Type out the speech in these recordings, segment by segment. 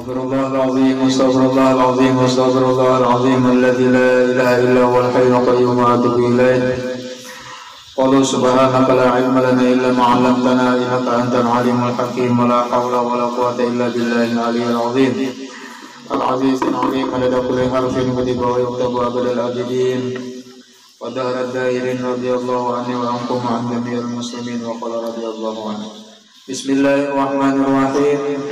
Astaghfirullahaladzim alladzi la ilaha illa huwal hayyul qayyum wa atubu ilaih. Qul subhanaka la ilma lana illa ma 'allamtana innaka antal alimul hakim wa la hawla wa la quwwata illa billahil aliyyil azim. Al-azizul alim adada kulli harfin wa tiba wa yuktabu abadal abidin wa dahra dairin radhiyallahu anhu wa ankum an jami'il muslimin wa qala radhiyallahu anhu. Bismillahirrahmanirrahim.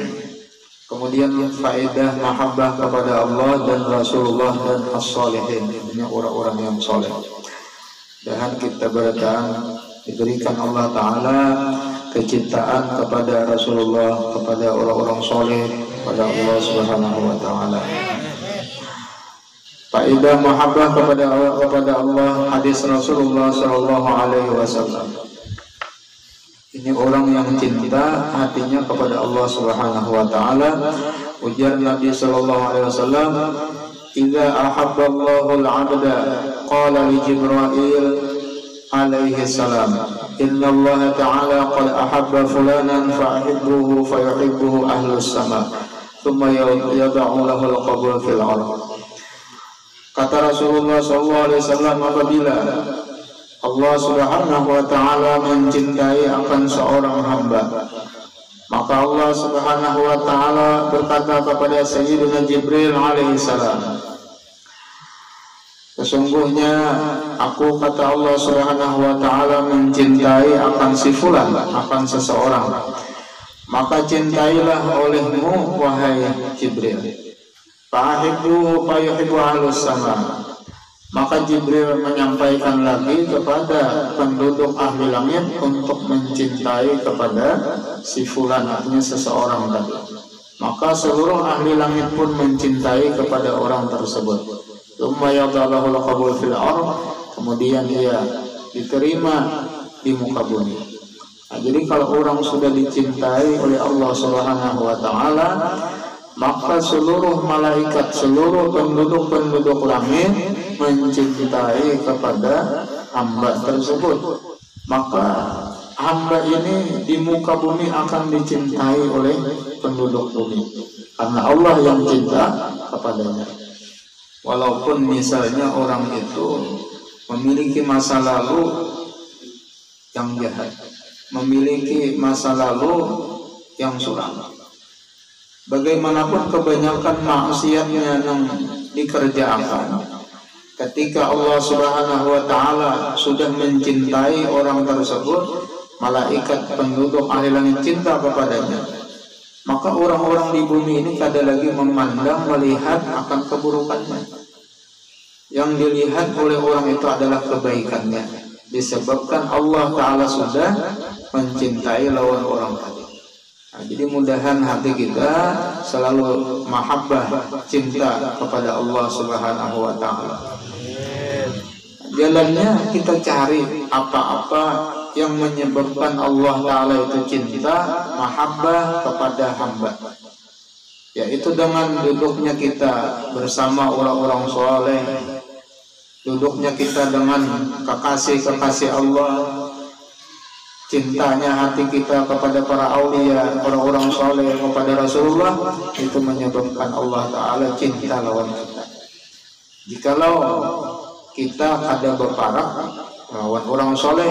Kemudian faedah mahabbah kepada Allah dan Rasulullah dan as-salihin, ini orang-orang yang soleh. Dan kita berdoa diberikan Allah Ta'ala kecintaan kepada Rasulullah, kepada orang-orang soleh, kepada Allah Subhanahu Wa Ta'ala. Faedah mahabbah kepada Allah, hadis Rasulullah Sallallahu Alaihi Wasallam. Ini orang yang cinta hatinya kepada Allah Subhanahu Wa Ta'ala. Ujar Nabi Sallallahu Alaihi Wasallam, "Idza ahabballahu al-'abda qala li Jibril alaihi salam, Inna Allah Ta'ala qad ahabba fulanan fa'ahibbuhu fayuhibbuhu ahlus sama, thumma yada'u lahu al-qabul fil 'ard." Kata Rasulullah Sallallahu Alaihi Wasallam, apabila Allah Subhanahu Wa Ta'ala mencintai akan seorang hamba, maka Allah Subhanahu Wa Ta'ala berkata kepada Sayyidina Jibril alaihi salam, sesungguhnya aku, kata Allah Subhanahu Wa Ta'ala, mencintai akan si fulan, akan seseorang, maka cintailah olehmu wahai Jibril. Fa'ahibbuhu fayuhibbu ahlus sama. Maka Jibril menyampaikan lagi kepada penduduk ahli langit untuk mencintai kepada si fulan, artinya seseorang tadi. Maka seluruh ahli langit pun mencintai kepada orang tersebut. Tsumma yadallahu al-qabul fil ardh, kemudian ia diterima di muka bumi. Nah, jadi kalau orang sudah dicintai oleh Allah Subhanahu Wa Ta'ala, maka seluruh malaikat, seluruh penduduk langit mencintai kepada hamba tersebut. Maka hamba ini di muka bumi akan dicintai oleh penduduk bumi, karena Allah yang cinta kepadanya. Walaupun misalnya orang itu memiliki masa lalu yang jahat, memiliki masa lalu yang suram, bagaimanapun kebanyakan maksiatnya yang dikerjakan, ketika Allah Subhanahu Wa Ta'ala sudah mencintai orang tersebut, malaikat penduduk ahli langit cinta kepadanya, maka orang-orang di bumi ini kada lagi memandang, melihat akan keburukannya. Yang dilihat oleh orang itu adalah kebaikannya, disebabkan Allah Ta'ala sudah mencintai lawan orang tadi. Nah, jadi mudahan hati kita selalu mahabbah, cinta kepada Allah Subhanahu Wa Ta'ala. Jalannya kita cari apa-apa yang menyebabkan Allah Ta'ala itu cinta, mahabbah kepada hamba, yaitu dengan duduknya kita bersama orang-orang soleh, duduknya kita dengan kekasih-kekasih Allah, cintanya hati kita kepada para aulia, orang-orang soleh, kepada Rasulullah, itu menyebabkan Allah Ta'ala cinta lawan kita. Jikalau kita ada berparak lawan orang soleh,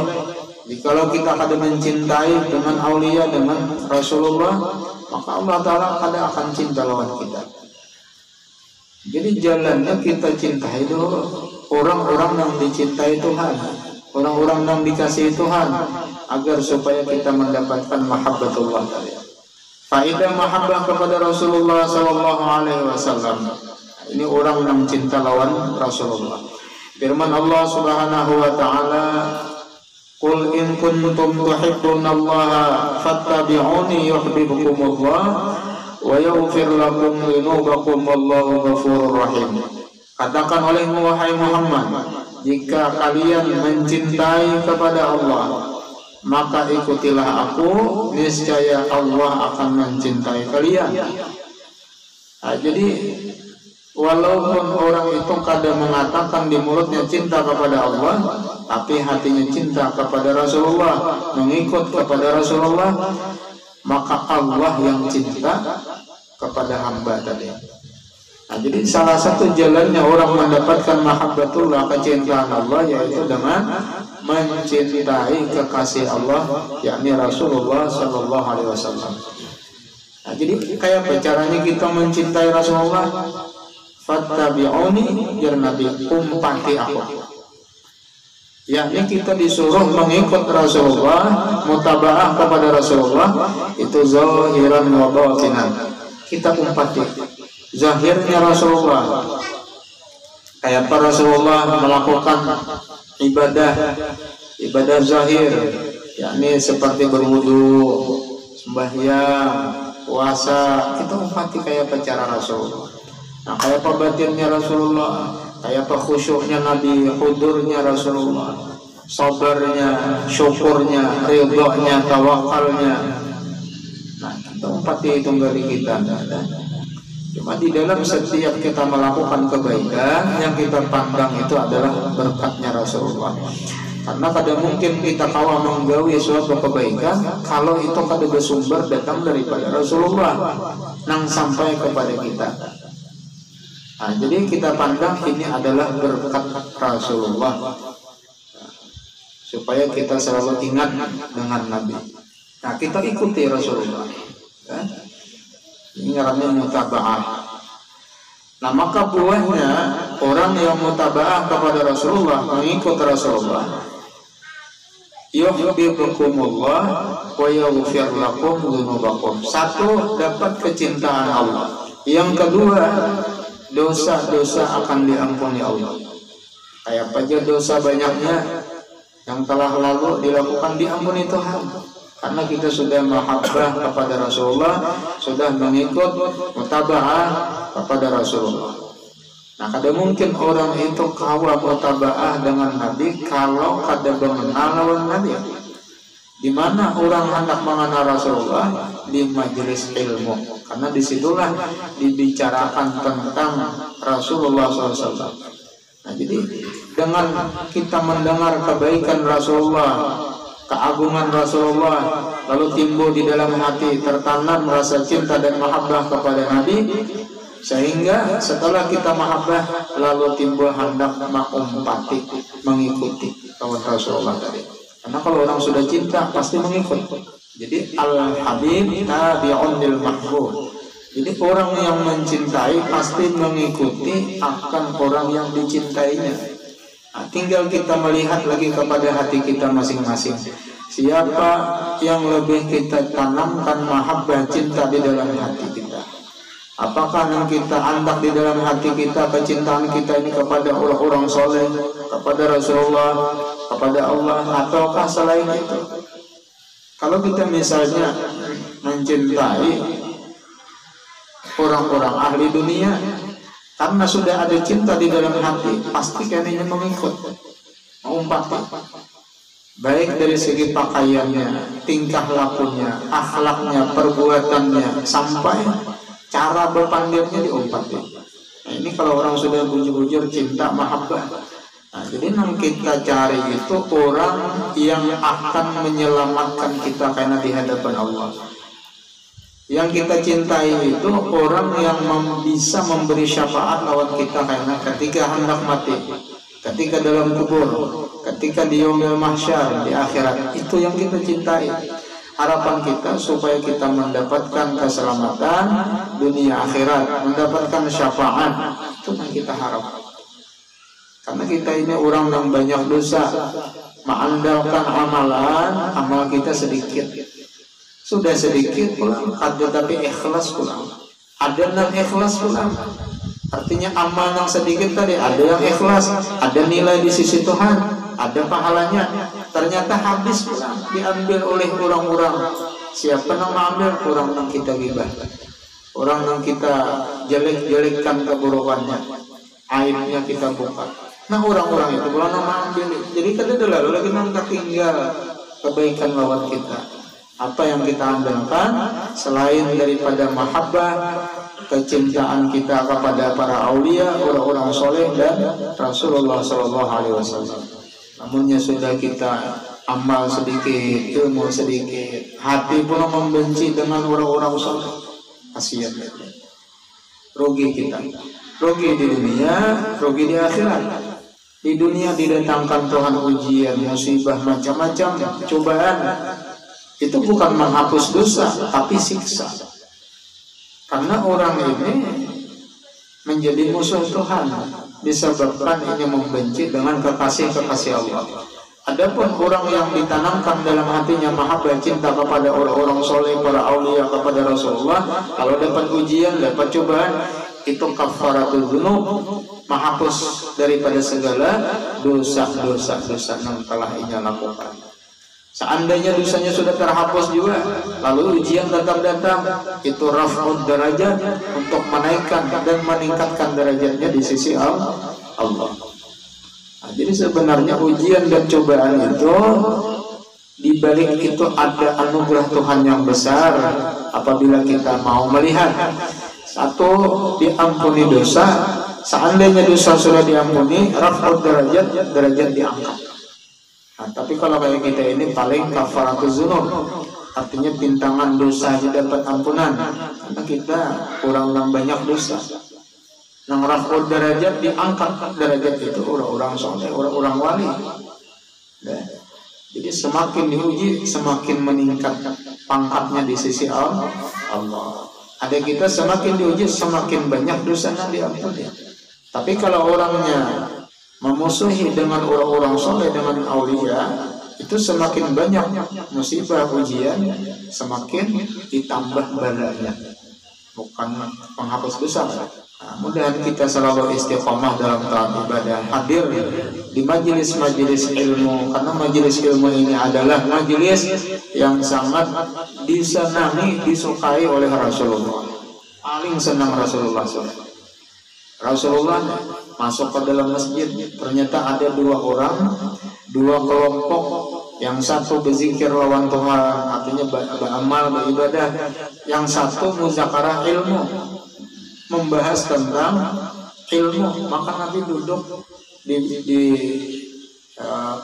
jikalau kita ada mencintai dengan aulia, dengan Rasulullah, maka Allah Ta'ala ada akan cinta lawan kita. Jadi jalannya kita cintai dulu orang-orang yang dicintai Tuhan, orang-orang yang dikasihi Tuhan, agar supaya kita mendapatkan mahabbatullah tadi. Faedah mahabbah kepada Rasulullah Sallallahu Alaihi Wasallam, ini orang yang cinta lawan Rasulullah. Firman Allah Subhanahu Wa Ta'ala, "Qul in kuntum tuhibbunallaha fattabi'uni yuhibbukumullah wa yaghfir lakum dzunubakum wallahu ghafurur rahim." Katakan olehmu wahai Muhammad, jika kalian mencintai kepada Allah, maka ikutilah aku, niscaya Allah akan mencintai kalian. Nah, jadi walaupun orang itu kadang mengatakan di mulutnya cinta kepada Allah, tapi hatinya cinta kepada Rasulullah, mengikut kepada Rasulullah, maka Allah yang cinta kepada hamba tadi. Nah, jadi salah satu jalannya orang mendapatkan mahabbatullah, kecintaan Allah, yaitu dengan mencintai kekasih Allah, yakni Rasulullah Sallallahu Alaihi Wasallam. Nah, jadi kayak apa caranya kita mencintai Rasulullah? Fattabi'uni, jar Nabi, umpati aku. Yakni kita disuruh mengikut Rasulullah, mutabaah kepada Rasulullah, itu zahiran wa batinan. Kita umpati zahirnya Rasulullah, kayak para Rasulullah melakukan ibadah zahir, yakni seperti berwudu, sembahyang, puasa, kita umpati kayak apa cara Rasulullah. Nah, kayak apa batinnya Rasulullah, kayak apa khusyuknya Nabi, hudurnya Rasulullah, sabarnya, syukurnya, ridhonya, tawakalnya. Nah, kita umpati itu dari kita. Cuma di dalam setiap kita melakukan kebaikan, yang kita pandang itu adalah berkatnya Rasulullah. Karena kadang mungkin kita kawa menggawi suatu kebaikan kalau itu kada bersumber datang daripada Rasulullah nang sampai kepada kita. Nah, jadi kita pandang ini adalah berkat Rasulullah, supaya kita selalu ingat dengan Nabi. Nah, kita ikuti Rasulullah, ya. Ini namanya mutaba'ah. Nah, maka buahnya orang yang mutaba'ah kepada Rasulullah, mengikut Rasulullah, yuhibbukumullah wa yaghfir lakum dzunubakum. Satu, dapat kecintaan Allah. Yang kedua, dosa-dosa akan diampuni Allah. Kayak apa aja dosa banyaknya yang telah lalu dilakukan diampuni Tuhan. Karena kita sudah mahabbah kepada Rasulullah, sudah mengikut mutaba'ah kepada Rasulullah. Nah, kada mungkin orang itu kawa mutaba'ah dengan Nabi kalau kada mengenal lawan Nabi. Di mana orang hendak mengenal Rasulullah? Di majelis ilmu. Karena disitulah dibicarakan tentang Rasulullah SAW. Nah, jadi dengan kita mendengar kebaikan Rasulullah, keagungan Rasulullah, lalu timbul di dalam hati, tertanam rasa cinta dan mahabbah kepada Nabi, sehingga setelah kita mahabbah lalu timbul hendak mengumpati, mengikuti kawan Rasulullah tadi. Karena kalau orang sudah cinta pasti mengikut. Jadi al-habib tabi'un lil mahbub. Jadi orang yang mencintai pasti mengikuti akan orang yang dicintainya. Nah, tinggal kita melihat lagi kepada hati kita masing-masing. Siapa yang lebih kita tanamkan mahabbah cinta di dalam hati kita? Apakah yang kita andak di dalam hati kita, kecintaan kita ini kepada orang-orang soleh, kepada Rasulullah, kepada Allah, ataukah selain itu? Kalau kita misalnya mencintai orang-orang ahli dunia, karena sudah ada cinta di dalam hati, pasti kayaknya mengikut, mengumpati. Baik dari segi pakaiannya, tingkah lakunya, akhlaknya, perbuatannya, sampai cara berpandangnya diumpati. Nah, ini kalau orang sudah bujur-bujur cinta, mahabbah. Nah, jadi yang kita cari itu orang yang akan menyelamatkan kita karena di hadapan Allah. Yang kita cintai itu orang yang bisa memberi syafaat lawan kita karena ketika hendak mati, ketika dalam kubur, ketika di yaumil mahsyar, di akhirat. Itu yang kita cintai. Harapan kita supaya kita mendapatkan keselamatan dunia akhirat, mendapatkan syafaat. Itu yang kita harapkan. Karena kita ini orang yang banyak dosa, mengandalkan amalan, amal kita sedikit. Sudah sedikit pulang, ada tapi ikhlas pulang. Ada yang ikhlas pulang. Artinya amal yang sedikit tadi, ada yang ikhlas, ada nilai di sisi Tuhan, ada pahalanya. Ternyata habis pulang, diambil oleh orang-orang. Siapa yang mengambil? Orang yang kita gibah, orang yang kita jelek-jelekkan keburukannya, aibnya kita buka. Nah, orang-orang itu pulang yang mengambil. Jadi kada lalu lagi nanti tinggal kebaikan lawan kita. Apa yang kita andalkan selain daripada mahabbah, kecintaan kita kepada para aulia, orang-orang soleh dan Rasulullah SAW. Namunnya sudah kita amal sedikit, ilmu sedikit, hati pun membenci dengan orang-orang soleh. Kasihan. rugi kita. Rugi di dunia, rugi di akhirat. Di dunia didatangkan Tuhan ujian, musibah, macam-macam cobaan. Itu bukan menghapus dosa, tapi siksa. Karena orang ini menjadi musuh Tuhan, disebabkan ini membenci dengan kekasih-kekasih Allah. Adapun orang yang ditanamkan dalam hatinya mahabbah cinta kepada orang-orang soleh, para aulia, kepada Rasulullah, kalau dapat ujian, dapat cobaan, itu kafaratul dzunub, menghapus daripada segala dosa-dosa yang telah ia lakukan. Seandainya dosanya sudah terhapus juga, lalu ujian tetap datang, itu raf'ud derajat, untuk menaikkan dan meningkatkan derajatnya di sisi Allah. Nah, jadi sebenarnya ujian dan cobaan itu, di balik itu ada anugerah Tuhan yang besar apabila kita mau melihat. Satu, diampuni dosa. Seandainya dosa sudah diampuni, raf'ud derajat diangkat. Nah, tapi kalau kayak kita ini paling kafaratul dzunub, artinya bintangan dosa aja dapat ampunan, karena kita kurang banyak dosa. Nang raf'ud derajat diangkat derajat itu orang-orang soleh, orang-orang wali. Nah, jadi semakin diuji, semakin meningkat pangkatnya di sisi Allah. Ada kita semakin diuji, semakin banyak dosanya diampuni. Tapi kalau orangnya memusuhi dengan orang-orang soleh, dengan aulia, itu semakin banyak musibah ujian, semakin ditambah balanya, bukan menghapus dosa. Nah, mudah-mudahan kita selalu istiqomah dalam taat ibadah, hadir di majelis-majelis ilmu, karena majelis ilmu ini adalah majelis yang sangat disenangi, disukai oleh Rasulullah. Paling senang Rasulullah masuk ke dalam masjid, ternyata ada dua kelompok, yang satu berzikir lawan Tuhan, artinya beramal, beribadah, yang satu muzakarah ilmu, membahas tentang ilmu. Maka Nabi duduk di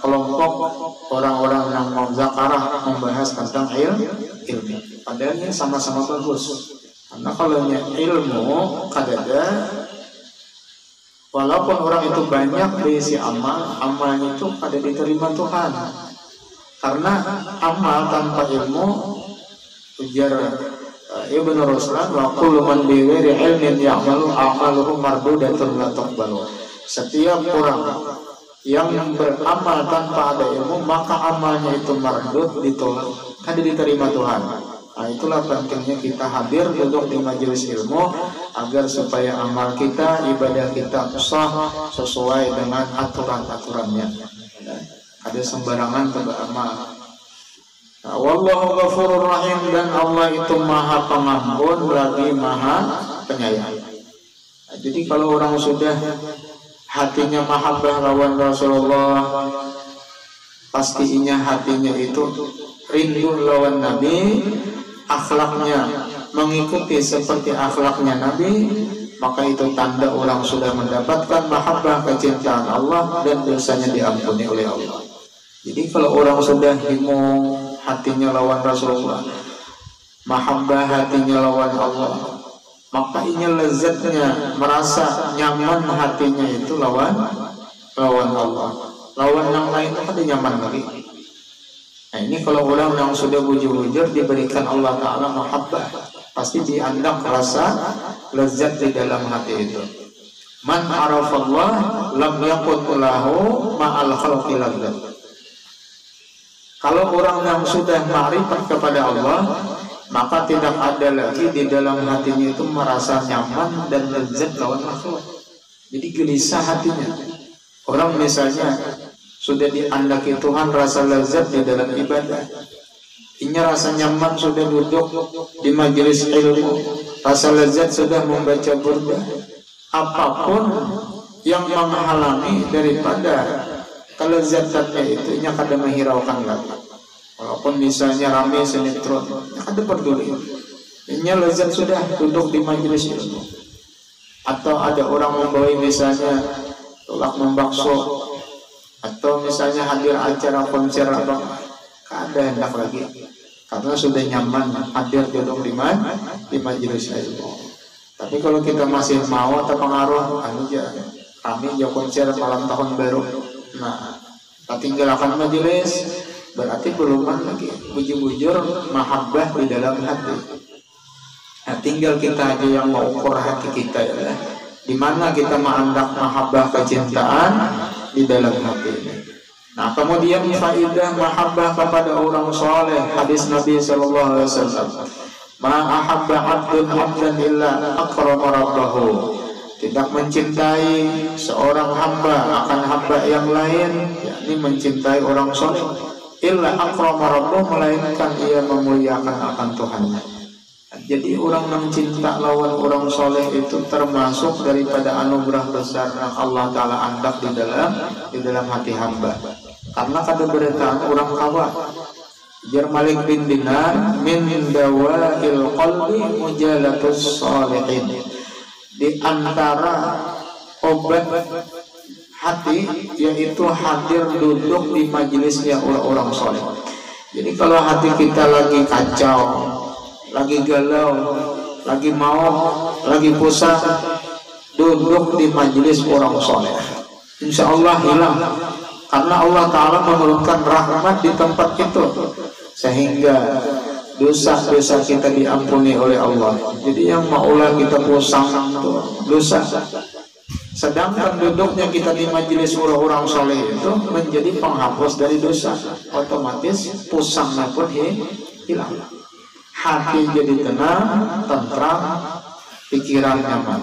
kelompok orang-orang yang muzakarah membahas tentang ilmu. Padahal ini sama-sama bagus, karena kalau ilmu kadada, walaupun orang itu banyak berisi amalnya itu pada diterima Tuhan. Karena amal tanpa ilmu, ujar Ibnu Ruslan, wa kullu man bi ghairi ilmin ya'malu a'maluhu mardudatun la tuqbalu. Setiap orang yang beramal tanpa ada ilmu, maka amalnya itu mardud, ditolak, tidak diterima Tuhan. Nah, itulah pentingnya kita hadir duduk di majelis ilmu, agar supaya amal kita, ibadah kita sah sesuai dengan aturan-aturannya. Ada sembarangan beramal. Nah, wallahu ghafurur rahim, dan Allah itu maha pengampun lagi maha penyayang. Nah, jadi kalau orang sudah hatinya mahabbah lawan Rasulullah, pastinya hatinya itu rindu lawan Nabi, akhlaknya mengikuti seperti akhlaknya Nabi, maka itu tanda orang sudah mendapatkan mahabbah, kecintaan Allah, dan dosanya diampuni oleh Allah. Jadi kalau orang sudah himung hatinya lawan Rasulullah, mahabbah hatinya lawan Allah, maka ini lezatnya, merasa nyaman hatinya itu lawan Allah. Lawan yang lain itu kan nyaman lagi. Nah, ini kalau orang yang sudah bujur-bujur diberikan Allah Ta'ala mahabbah, pasti diandang rasa lezat di dalam hati itu. Man arafallah lam yakun lahu ma'al khalqi ladzat. Kalau orang yang sudah ma'rifat kepada Allah, maka tidak ada lagi di dalam hatinya itu merasa nyaman dan lezat lawan makhluk. Jadi gelisah hatinya. Orang misalnya sudah diandaki Tuhan rasa lezat di dalam ibadah, ini rasa nyaman sudah duduk di majelis ilmu, rasa lezat sudah membaca burdah. Apapun yang menghalangi daripada kelezatannya itu, nya kada menghiraukan lagi. Walaupun misalnya rame sinetron, ada peduli. Ini lezat sudah duduk di majelis ilmu. Atau ada orang membawa misalnya tolak membakso, atau misalnya hadir acara konser apa, kada hendak lagi, karena sudah nyaman hadir duduk di majelis ilmu. Tapi kalau kita masih mau terpengaruh, kami aja konser malam tahun baru, nah tinggalkan majelis, berarti belum lagi bujur-bujur mahabbah di dalam hati. Nah, tinggal kita aja yang mau ukur hati kita ya, di mana kita mengandak mahabbah kecintaan di dalam hati ini. Nah, kemudian faidah mahabbah kepada orang soleh, hadis Nabi sallallahu alaihi wasallam, ma ahabba 'abdun 'abdan illa akrama rabbahu. Tidak mencintai seorang hamba akan hamba yang lain, yakni mencintai orang soleh, illa akrama rabbahu, melainkan ia memuliakan akan Tuhannya. Jadi orang yang cinta lawan orang soleh itu termasuk daripada anugerah besar yang Allah Ta'ala andak di dalam hati hamba. Karena kada beritaan orang kawa Jar Malik bin Dinar, min dawail qalbi mujalatus salihin. Di antara obat hati yaitu hadir duduk di majelisnya orang-orang soleh. Jadi kalau hati kita lagi kacau, lagi galau, lagi mau, lagi pusat, duduk di majelis orang soleh, insya Allah hilang. Karena Allah Ta'ala menurunkan rahmat di tempat itu, sehingga dosa-dosa kita diampuni oleh Allah. Jadi yang maulah kita pusang dosa, sedangkan duduknya kita di majelis orang-orang soleh itu menjadi penghapus dari dosa. Otomatis pusangnya pun hilang, hati jadi tenang, tentram, pikiran nyaman.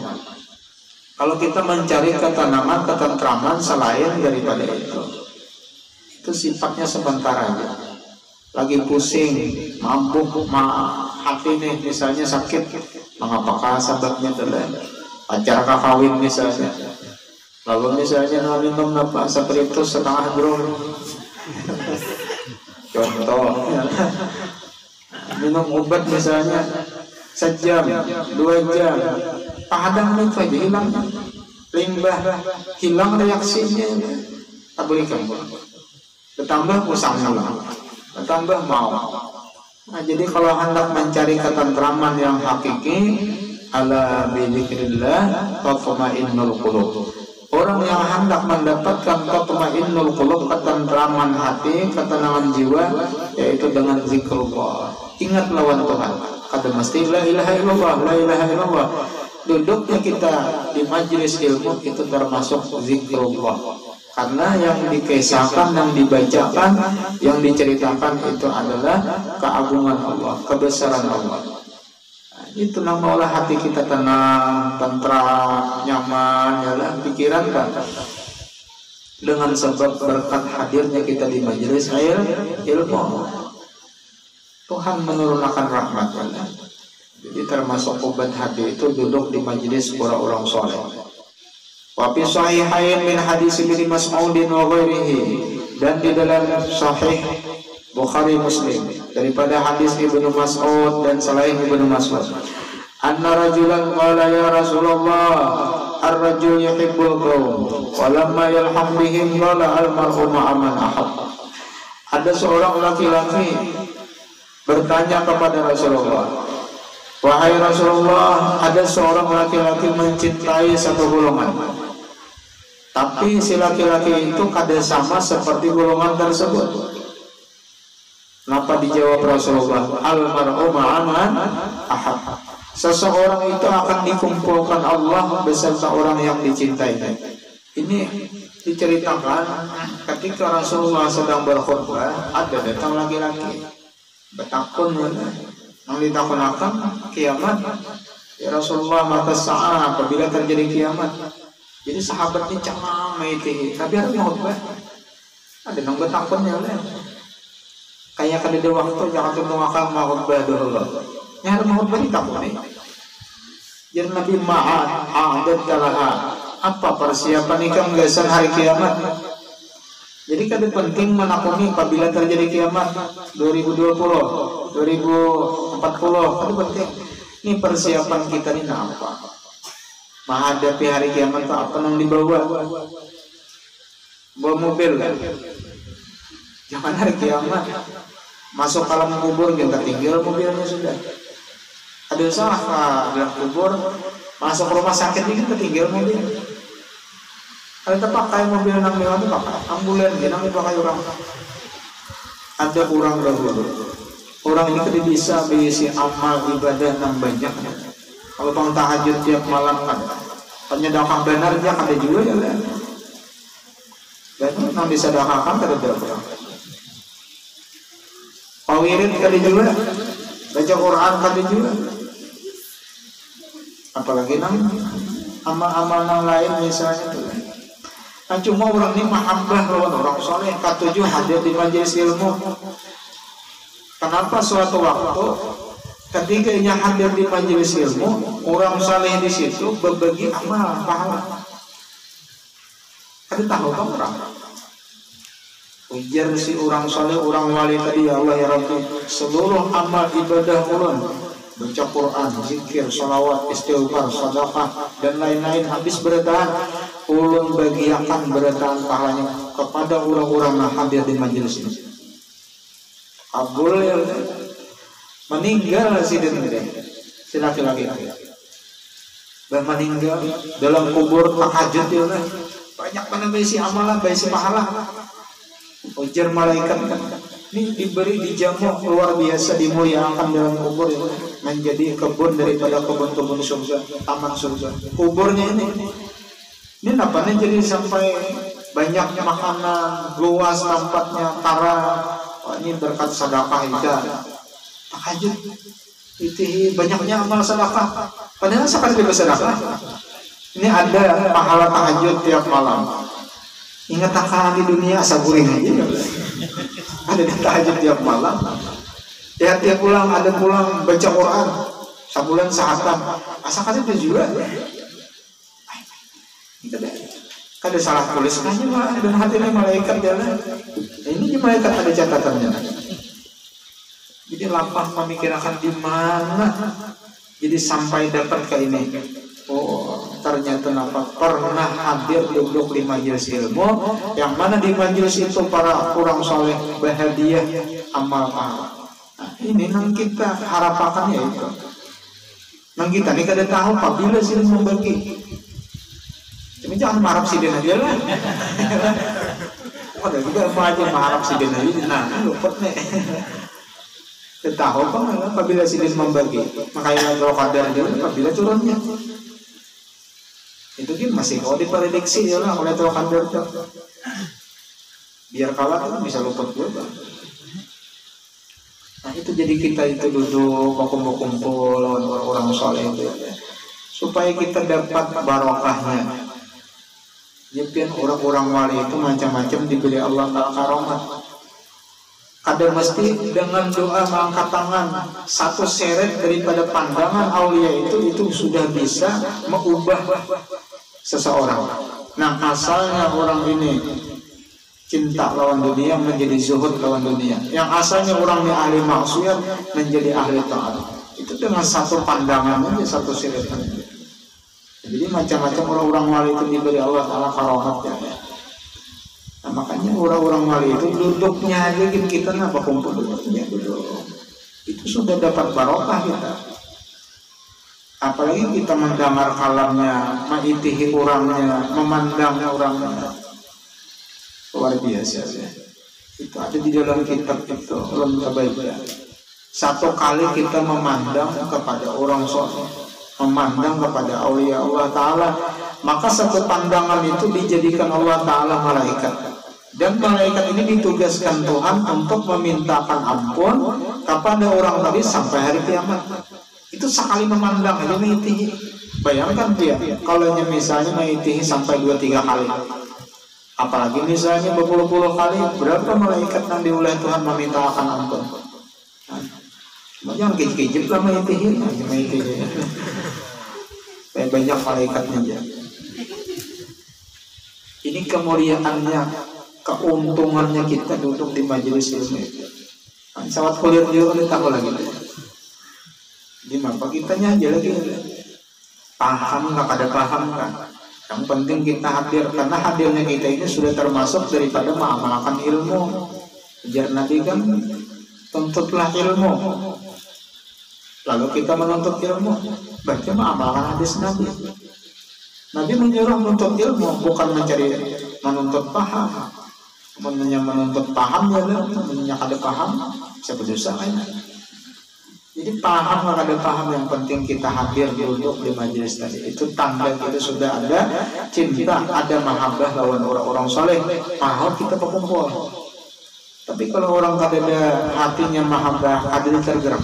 Kalau kita mencari ketenangan, ketentraman selain daripada itu sifatnya sebentar aja. Lagi pusing, mabuk, hati nih misalnya sakit, mengapakah sebabnya telah pacar kawin misalnya, lalu misalnya minum spiritus setengah drum, contoh, minum obat misalnya sejam, 2 jam, padang saja hilang, limbah hilang reaksinya, tak berikan, bertambah pusang ulang, bertambah mau. Nah, jadi kalau hendak mencari ketentraman yang hakiki, ala bidzikrillah tatma'innul qulub. Orang yang hendak mendapatkan tatma'innul qulub, ketentraman hati, ketenangan jiwa, yaitu dengan zikrullah. Ingat lawan Tuhan. Kada mesti la ilaha illallah, la ilaha illallah. Duduknya kita di majelis ilmu itu termasuk zikrullah. Karena yang dikisahkan, yang dibacakan, yang diceritakan itu adalah keagungan Allah, kebesaran Allah. Nah, itu namanya hati kita tenang, tentram, nyaman, yalah pikiran kan. Dengan sebab berkat hadirnya kita di majelis ilmu, Tuhan menurunkan rahmat. Jadi termasuk obat hati itu duduk di majelis orang-orang soleh. Wa fi sahihain min hadis Ibnu Mas'ud wa ghairihi, dan di dalam sahih Bukhari Muslim daripada hadis Ibnu Mas'ud dan selain Ibnu Mas'ud, anna rajulan qala ya Rasulullah ar-rajul yuhibbul qaum wa lamma yalham bihim qala al-mar'u ma'a man ahab. Ada seorang laki-laki bertanya kepada Rasulullah, wahai Rasulullah, ada seorang laki-laki mencintai satu golongan, tapi si laki-laki itu kada sama seperti golongan tersebut. Kenapa dijawab Rasulullah, al-mar'u ma'aman ahab. Seseorang itu akan dikumpulkan Allah beserta orang yang dicintainya. Ini diceritakan ketika Rasulullah sedang berkhutbah, ada datang laki-laki bertakun, yang ditakunakan kiamat. Ya Rasulullah, mata saat apabila terjadi kiamat. Jadi sahabat ini cengang itu, tapi ada yang khutbah, ada yang bertakunnya lah. Kayak kada ada waktu jangan mendoakan khutbah dulu. Yang harus khutbah ditakuni. Jadi Nabi ma'ad adat talaha, apa persiapan ikan gasan hari kiamat. Jadi kada penting menakuni apabila terjadi kiamat 2020, 2040, kada penting. Ini persiapan kita ini apa? Menghadapi hari kiamat itu apa yang dibawa? Bawa mobil kan? Jangan hari kiamat masuk alam kubur kita tinggal mobilnya sudah. Ada usaha dalam kubur Masuk rumah sakit ini ketinggal mobil. Ada pakai mobil nang mewah itu pakai ambulan, nang pakai orang. Ada orang dahulu. Orang ini kan bisa berisi amal ibadah nang banyak. Kalau bangun tahajud tiap malam kan, penyedekah benar dia ada juga ya. Dan nang bisa sedekahkan ada berapa? Pawirid kali juga, baca Quran kali juga. Apalagi nang amal-amal nang lain misalnya tuh. Nah cuma orang ini mahabbah lawan orang soleh, ketujuh hadir di majelis ilmu. Kenapa suatu waktu ketika ia hadir di majelis ilmu, orang soleh di situ berbagi amal pahala. Ada tahu kan orang? Ujar si orang soleh, orang wali tadi, ya Allah ya Rabbi, seluruh amal ibadah ulun, baca Quran, zikir, salawat, istighfar, sedekah dan lain-lain habis bertahan, ulun bagiakan bertahan pahalanya kepada orang-orang yang hadir di majelis ini. Kabul ya, meninggal si laki-laki dan meninggal dalam kubur tahajud ya, banyak mana besi amalan, besi pahala. Ujar malaikat kan, ini diberi dijamu luar biasa, dimuliakan dalam kubur ya, menjadi kebun daripada kebun-kebun surga, taman surga. Kuburnya ini napanya jadi sampai banyak makanan, luas tempatnya, tara. Oh, ini berkat sedekah ida, tahajud. Itu banyaknya amal sedekah. Padahal sekali bersedekah. Ini ada pahala tahajud tiap malam. Ingat akal di dunia saburin aja. Ada di tahajud tiap malam. Ya tiap pulang ada pulang baca Quran. Sabulan sahatam. Asalkan itu juga. Ada salah tulis aja mah dan hatinya malaikat jalan. Ini malaikat ada catatannya. Jadi lapang memikirkan di mana. Jadi sampai dapat ke ini. Oh, ternyata nampak pernah hadir duduk di majelis ilmu, yang mana di majelis itu para orang soleh bahagia amal pahala. Nah, ini nang kita harapannya itu. Nang kita nih kada tahu apabila sih membagi. Tapi jangan mengharap si den aja lah. Ada juga aja mengharap si den aja. Nah, lupa nih. Kita tahu kan apabila si den membagi. Makanya kalau kadar dia apabila turunnya. Itu kan masih kalau diprediksi ya lah oleh Tuhan berdoa. Biar kalah kan bisa luput juga. Nah itu jadi kita itu duduk kumpul-kumpul lawan orang-orang soleh itu ya. Supaya kita dapat barokahnya. Jadi orang-orang wali itu macam-macam diberi Allah Ta'ala karomat. Kadang mesti dengan doa mengangkat tangan satu seret daripada pandangan aulia itu sudah bisa mengubah seseorang. Nah asalnya orang ini cinta lawan dunia menjadi zuhud lawan dunia. Yang asalnya orang ini ahli maksiat menjadi ahli taat. Itu dengan satu pandangan aja, satu seret aja. Jadi macam-macam orang-orang wali itu diberi Allah Ta'ala karomatnya. Nah makanya orang-orang wali itu duduknya aja kita apa kumpul duduknya duduk. Itu sudah dapat barokah kita. Apalagi kita mendengar kalamnya, mengitihi orangnya, memandang orangnya. Luar biasa ya. Itu ada di dalam kitab itu dalam kebaikan. Satu kali kita memandang kepada orang soleh, memandang kepada aulia Allah Ta'ala, maka satu pandangan itu dijadikan Allah Ta'ala malaikat. Dan malaikat ini ditugaskan Tuhan untuk memintakan ampun kepada orang tadi sampai hari kiamat. Itu sekali memandang aja mengitihi. Bayangkan dia kalau misalnya mengitihi sampai 2-3 kali. Apalagi misalnya berpuluh-puluh kali, berapa malaikat yang diulah Tuhan memintakan ampun. Nah, jangan kejip-kejip lah mengitihi. Banyak malaikatnya aja. Ini kemuliaannya, keuntungannya kita duduk di majelis ilmu. Sawat kuliah dia kan tahu lagi. Gimana kitanya aja lagi. Paham nggak ada paham kan? Yang penting kita hadir, karena hadirnya kita ini sudah termasuk daripada mengamalkan ilmu. Ujar Nabi kan, tuntutlah ilmu. lalu kita menuntut ilmu, berarti mengamalkan hadis Nabi. Nabi menyuruh menuntut ilmu, bukan menuntut paham. Menuntut paham ya, menuntut kada paham, siapa dosa kan? Jadi paham kalau ada paham, yang penting kita hadir duduk di majelis tadi. Itu tanda kita sudah ada cinta, ada mahabbah lawan orang-orang soleh. Mau kita berkumpul. Tapi kalau orang kada ada hatinya mahabbah, kada tergerak.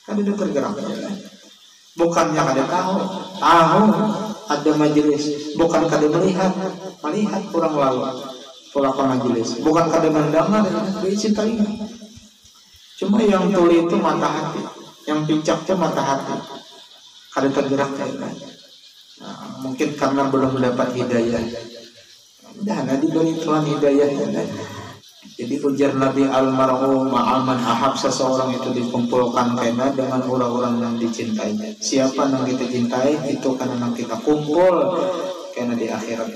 Kada tergerak. Bukannya kada tahu ada majelis. Bukan kada melihat orang lalu pelaku majelis. Bukan kada mendengar, cinta ini. Cuma yang tuli itu mata hati, yang pincak itu mata hati, kada tergerak kan. Mungkin karena belum mendapat hidayah. Dah diberi Tuhan hidayah kan. Jadi ujar Nabi, almarhum ma'aman ahab, seseorang itu dikumpulkan karena dengan orang-orang yang dicintainya. Siapa yang kita cintai itu karena kita kumpul karena di akhirat.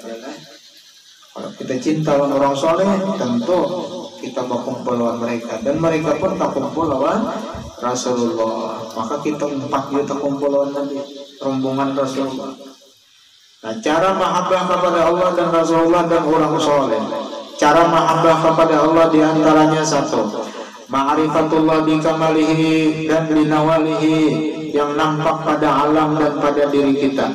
Kalau kita cinta lawan orang soleh, tentu kita berkumpul lawan mereka, dan mereka pun tak kumpul lawan Rasulullah. Maka kita 4 juta kumpul lawan Nabi, rombongan Rasulullah. Nah, cara mahabbah kepada Allah dan Rasulullah dan orang soleh. Cara mahabbah kepada Allah diantaranya satu, ma'rifatullah bikamalihi dan binawalihi, yang nampak pada alam dan pada diri kita.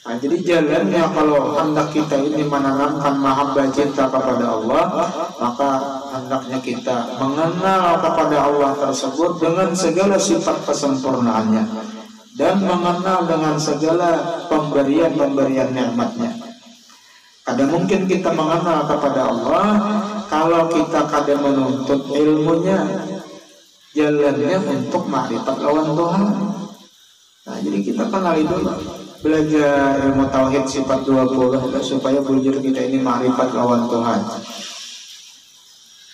Nah, jadi jalannya kalau hendak kita ini menanamkan mahabbah cinta kepada Allah, maka hendaknya kita mengenal kepada Allah tersebut dengan segala sifat kesempurnaannya, dan mengenal dengan segala pemberian-pemberian nikmatnya. Kada mungkin kita mengenal kepada Allah kalau kita kada menuntut ilmunya, jalannya untuk makrifat lawan Tuhan. Nah, jadi kita kenali dulu, belajar ilmu tauhid sifat 20 supaya bujur kita ini makrifat lawan Tuhan.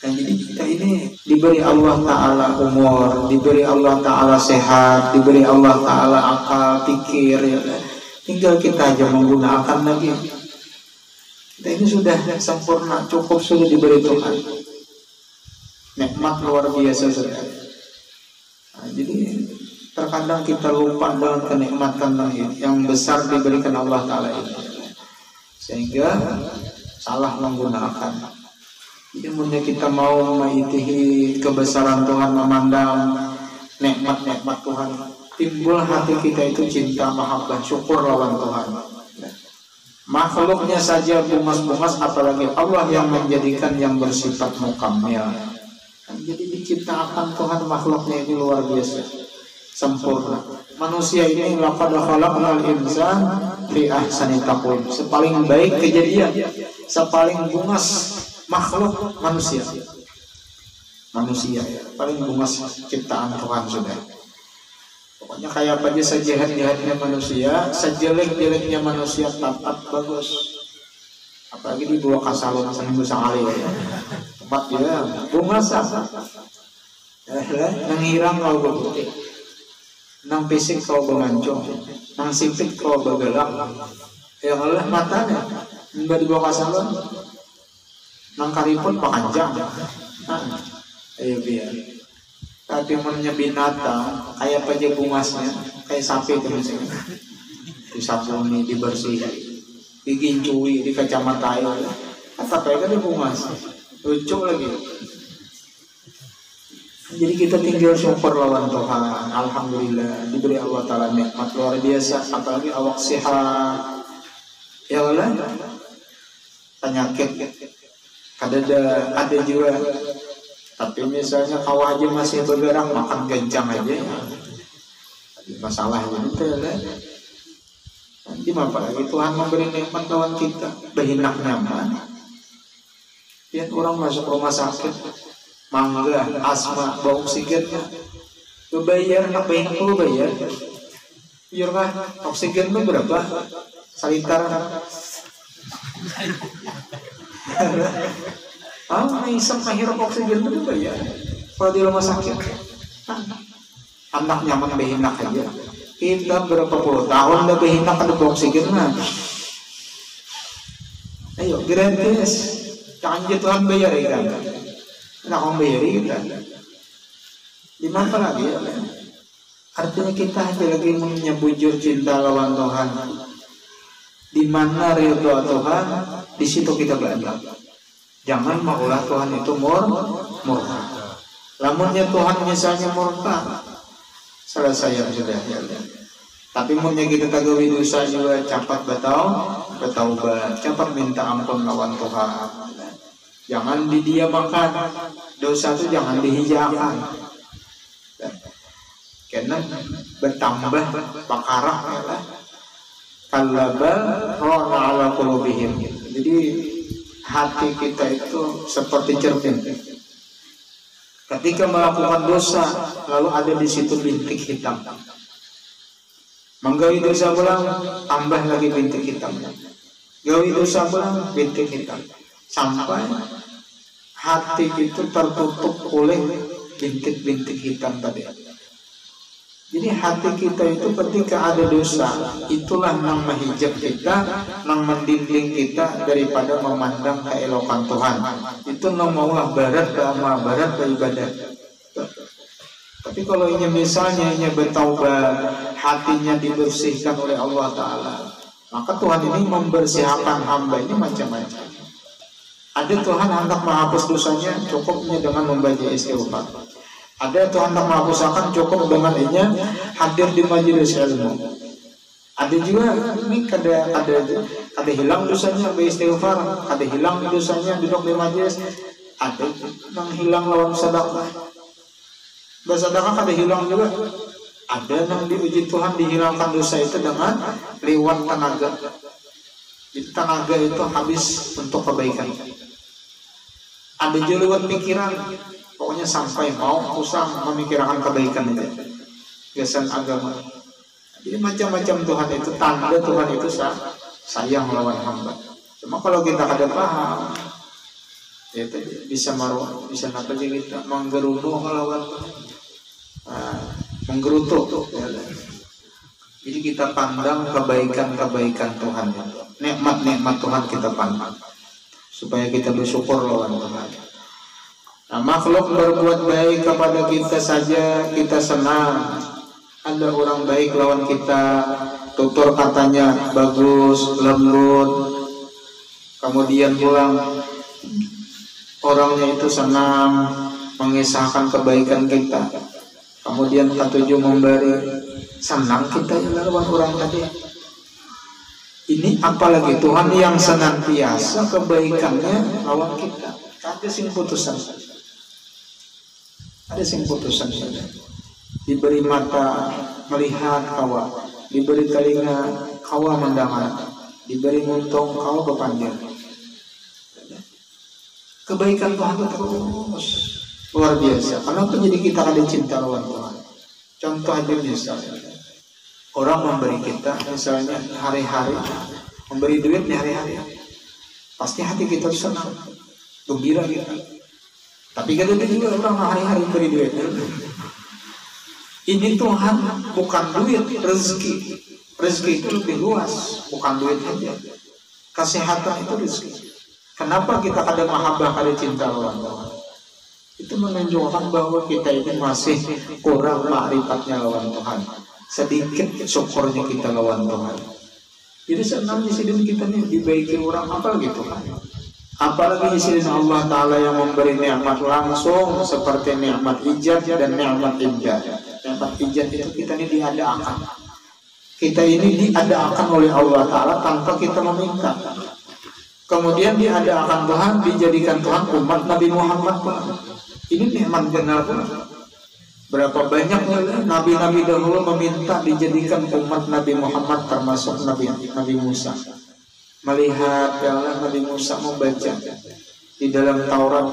Nah, jadi kita ini diberi Allah Ta'ala umur, diberi Allah Ta'ala sehat, diberi Allah Ta'ala akal, pikir ya. Tinggal kita aja menggunakan lagi. Kita ini sudah sempurna, cukup sudah diberi Tuhan. Nikmat luar biasa sudah. Nah, jadi terkadang kita lupa dengan kenikmatan yang besar diberikan Allah Ta'ala ini, sehingga salah menggunakan. Jadi mungkin kita mau mengitihi kebesaran Tuhan, memandang nikmat-nikmat Tuhan, timbul hati kita itu cinta, mahabbah, syukur lawan Tuhan. Makhluknya saja bungas-bungas, apalagi Allah yang menjadikan yang bersifat mukamil. Jadi diciptakan Tuhan makhluknya ini luar biasa, sempurna. Manusia ini laqad khalaqnal insana fi ahsani taqwim, sepaling baik kejadian, sepaling bungas makhluk manusia paling bungas ciptaan Tuhan sudah. Pokoknya kayak apa aja, sejahat-jahatnya manusia, sejelek-jeleknya manusia tetap bagus. Apalagi di bawah kasalon seminggu sekali ya. Tempat dia bungas apa? Nang hirang kau berputih, nang fisik kau bermancung, nang sipit kau bergelak. Ya Allah matanya, mbak di bawah kasalon. Nang karipun panjang. Ayo biar. Tapi mennya binatang kayak apa aja bungasnya, kayak sapi itu misalnya. Disabuni, dibersihi, digincui, dikacamatai. Apa kayak kan bungas. Lucu lagi. Jadi kita tinggal syukur lawan Tuhan. Alhamdulillah diberi Allah Ta'ala nikmat luar biasa. Apalagi awak sehat. Ya Allah, penyakit ada juga. Tapi misalnya kawah aja masih bergerak, makan gencang aja ya. Masalah gitu ya. Nanti apalagi Tuhan memberi nikmat lawan kita, behinak nyaman. Lihat orang masuk rumah sakit, mangga, asma, bau oksigennya, lu bayar, nak behinak lu bayar. Iya kan, oksigen lu berapa? Salitar. Iseng akhirnya oksigen itu bayar. Kalau di rumah sakit, anak nyaman behinak aja. Kita berapa puluh tahun udah behinak ada oksigen nah. Ayo gratis, jangan Tuhan bayar ya kan? Nah, kamu bayar kita. Di mana lagi ya? Artinya kita hanya lagi menyebujur cinta lawan Tuhan. Di mana ridho Tuhan, di situ kita berada. Jangan maulah Tuhan itu murka. Lamunnya Tuhan misalnya murka, selesai yang sudah ya. Tapi munnya kita tagawi dosa juga cepat bertaubat, cepat minta ampun lawan Tuhan. Jangan didiamakan, dosa itu jangan dihijakan. Karena bertambah bakarah ya lah. Kalabal rona ala qulubihim. Jadi hati kita itu seperti cermin. Ketika melakukan dosa, lalu ada di situ bintik hitam. Menggawi dosa pulang, tambah lagi bintik hitam. Gawi dosa pulang, bintik hitam. Sampai hati itu tertutup oleh bintik-bintik hitam tadi. Jadi hati kita itu ketika ada dosa, itulah yang menghijab kita, yang mendinding kita daripada memandang keelokan Tuhan. Itu yang maulah barat ke amal, barat ke ibadah. Tapi kalau ini misalnya ini bertaubat, hatinya dibersihkan oleh Allah Ta'ala, maka Tuhan ini membersihkan hamba ini macam-macam. Ada Tuhan hendak menghapus dosanya cukupnya dengan membaca istighfar. Ada Tuhan hendak menghapuskan cukup dengan inya hadir di majelis ilmu. Ada juga ini kada hilang dosanya beristighfar, kada hilang dosanya duduk di majelis. Ada yang hilang lawan sedekah. Bersedekah kada hilang juga. Ada yang diuji Tuhan dihilangkan dosa itu dengan lewat tenaga. Jadi tenaga itu habis untuk kebaikan. Ada juga lewat pikiran. Pokoknya sampai mau usah memikirkan kebaikan itu. Kesan agama. Jadi macam-macam Tuhan itu, tanda Tuhan itu sayang melawan hamba. Cuma kalau kita kada paham, itu bisa marwah, bisa apa aja kita menggerutu melawan, menggerutu. Jadi kita pandang kebaikan-kebaikan Tuhan, nikmat-nikmat Tuhan kita pandang, supaya kita bersyukur lawan Tuhan. Nah, makhluk berbuat baik kepada kita saja kita senang. Ada orang baik lawan kita, tutur katanya bagus, lembut, kemudian pulang orangnya itu senang mengisahkan kebaikan kita, kemudian ketujuh memberi, senang kita lawan orang tadi. Ini apalagi Tuhan yang senantiasa kebaikannya lawan kita. Ada sing putusan. Ada sing putusan saja. Diberi mata melihat kawa, diberi telinga kawa mendengar, diberi muntung kawa berpanjang. Kebaikan Tuhan itu terus luar biasa. Kenapa jadi kita ada cinta lawan Tuhan? Contoh aja misalnya, orang memberi kita misalnya hari-hari, memberi duit di hari-hari, pasti hati kita senang, gembira kita. Tapi kan ada juga orang hari-hari beri duit. Ini Tuhan bukan duit, rezeki. Rezeki itu lebih luas, bukan duit saja. Kesehatan itu rezeki. Kenapa kita kada mahabbah, kada cinta lawan Tuhan? Itu menunjukkan bahwa kita ini masih kurang ma'rifatnya lawan Tuhan. Sedikit syukurnya kita lawan Tuhan. Jadi senang di sini kita nih dibaiki orang apa gitu kan? Apalagi di sini Allah Ta'ala yang memberi nikmat langsung seperti nikmat ijab dan nikmat imdad. Nikmat ijab itu kita ini diadakan. Kita ini diadakan oleh Allah Ta'ala tanpa kita meminta. Kemudian diadakan Tuhan, dijadikan Tuhan umat Nabi Muhammad. Ini nikmat benar pun. Berapa banyak nabi-nabi dahulu meminta dijadikan umat Nabi Muhammad, termasuk Nabi Musa. Melihat ya Allah, Nabi Musa membaca di dalam Taurat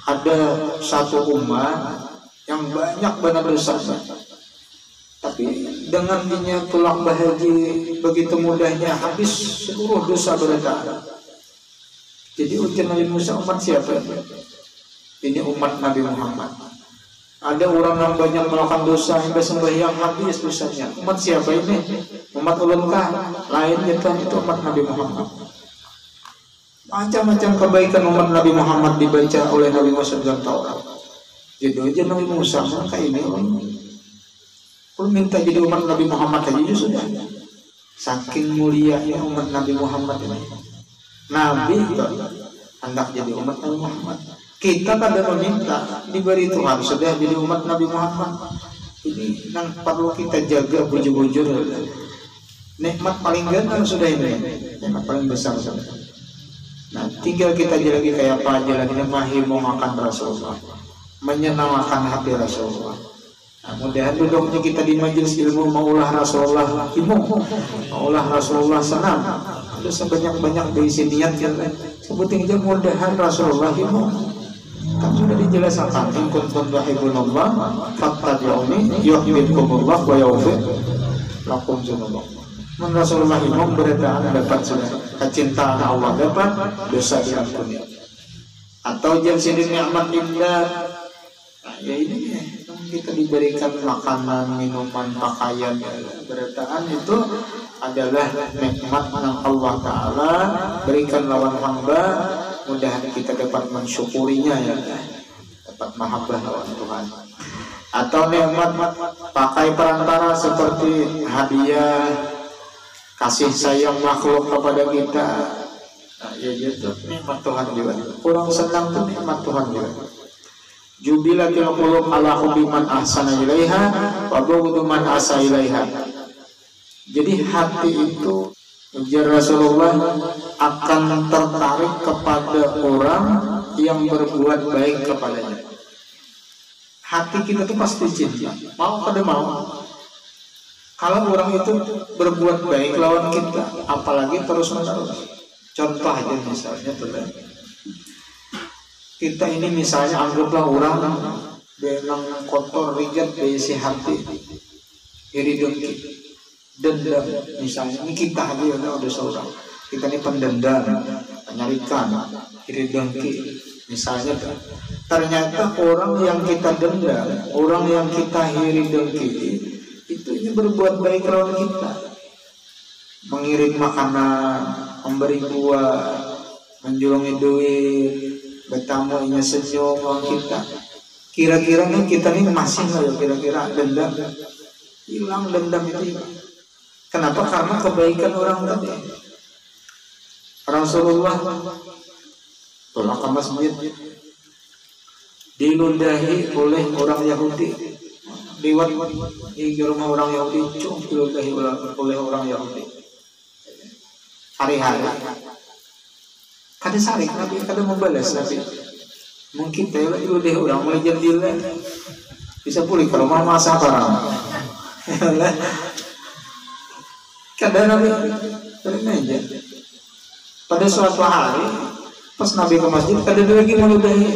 ada satu umat yang banyak benar dosanya, tapi dengan dia tulang bahagia begitu mudahnya habis seluruh dosa mereka. Jadi ujian Nabi Musa, umat siapa? Ini umat Nabi Muhammad. Ada orang yang banyak melakukan dosa hingga sembahyang habis dosanya. Umat siapa ini? Umat ulun-kah? Lain itu umat Nabi Muhammad. Macam-macam kebaikan umat Nabi Muhammad dibaca oleh Nabi Musa dalam Taurat. Jadi aja Nabi Musa maka ini Kalau minta jadi umat Nabi Muhammad aja sudah. Saking mulianya umat Nabi Muhammad ini. Nabi itu hendak jadi umat Nabi Muhammad. Kita kadang meminta diberi Tuhan sudah jadi umat Nabi Muhammad. Ini yang perlu kita jaga bujur-bujur. Nikmat paling ganda sudah ini. Nikmat paling besar sudah. Nah, tinggal kita lagi kayak apa aja lagi makan Rasulullah, menyenangkan hati Rasulullah. Nah, mudah-mudahan duduknya kita di majelis ilmu maulah Rasulullah ilmu, maulah Rasulullah senang. Ada sebanyak-banyak diisi niat ya. Sebutin aja mudah-mudahan Rasulullah ilmu. Kan sudah dijelaskan in kuntum tuhibbunallah fattabi'uni yuhibbukumullah wa yaghfir lakum dzunubakum. Man Rasulullah ilmu beradaan dapat sudah kecintaan Allah dapat dosa diampuni. Atau janji nikmat indah. Nah, ya ini kita diberikan makanan, minuman, pakaian, beradaan itu adalah nikmat yang Allah Ta'ala berikan lawan hamba. Mudah kita dapat mensyukurinya ya, dapat mahabbah lawan Tuhan. Atau nikmat pakai perantara seperti hadiah, kasih sayang makhluk kepada kita. Nah, ya gitu nikmat Tuhan juga. Kurang senang tuh nikmat Tuhan juga. Jubilatil qulub ala hubbi man ahsana ilaiha wa bughdu man asa ilaiha. Jadi hati itu ujar Rasulullah akan tertarik kepada orang yang berbuat baik kepadanya. Hati kita tuh pasti cinta, mau kada mau. Kalau orang itu berbuat baik lawan kita, apalagi terus menerus. Contoh aja misalnya tuh. Kita ini misalnya anggaplah orang dengan kotor rigat berisi hati, iri dengki, dendam misalnya. Ini kita aja udah seorang. Kita ini pendendam, penyarikan, iri dengki misalnya. Ternyata orang yang kita dendam, orang yang kita iri dengki itu ini berbuat baik lawan kita. Mengirim makanan, memberi buah, menjulungi duit, bertamu ini senyum kita. Kira-kira nih kita nih masih nggak ya kira-kira dendam hilang dendam itu? Kenapa? Karena kebaikan orang tadi. Rasulullah pulang ke masjid diludahi oleh orang Yahudi, lewat di rumah orang Yahudi, diludahi oleh orang Yahudi. Hari-hari. Kada sarik Nabi, kada membalas Nabi. Mungkin tayo lah deh orang mulai jadilah bisa pulih kalau mau masak barang. Kada Nabi terima aja. Pada suatu hari pas Nabi ke masjid kada ada lagi meludahi.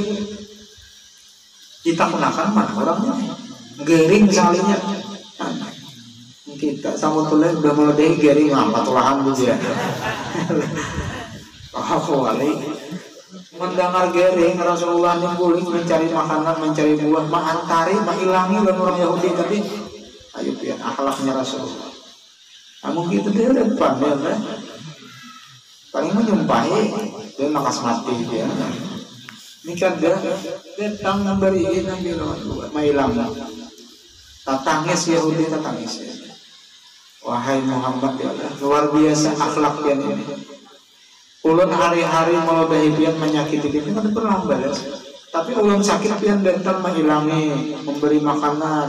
Kita kenakan mana orangnya? Gering misalnya. Kita sama tulen udah meludahi gering apa tulahan dia. Oh, wali mendengar gering Rasulullah yang boleh mencari makanan, mencari buah, ma'antari, mahilangi dan orang Yahudi tadi. Ayo pian akhlaknya Rasulullah. Namun gitu dia depan ya kan. Paling menyumpahi dia makas mati dia. Ini kan dia datang memberi Nabi mahilang. Tatangis Yahudi tatangis. Wahai Muhammad ya Allah, luar biasa akhlak dia ini. Ulun hari-hari meludahi pian menyakiti pian kan pernah balas. Tapi ulun sakit pian datang menghilangi, memberi makanan,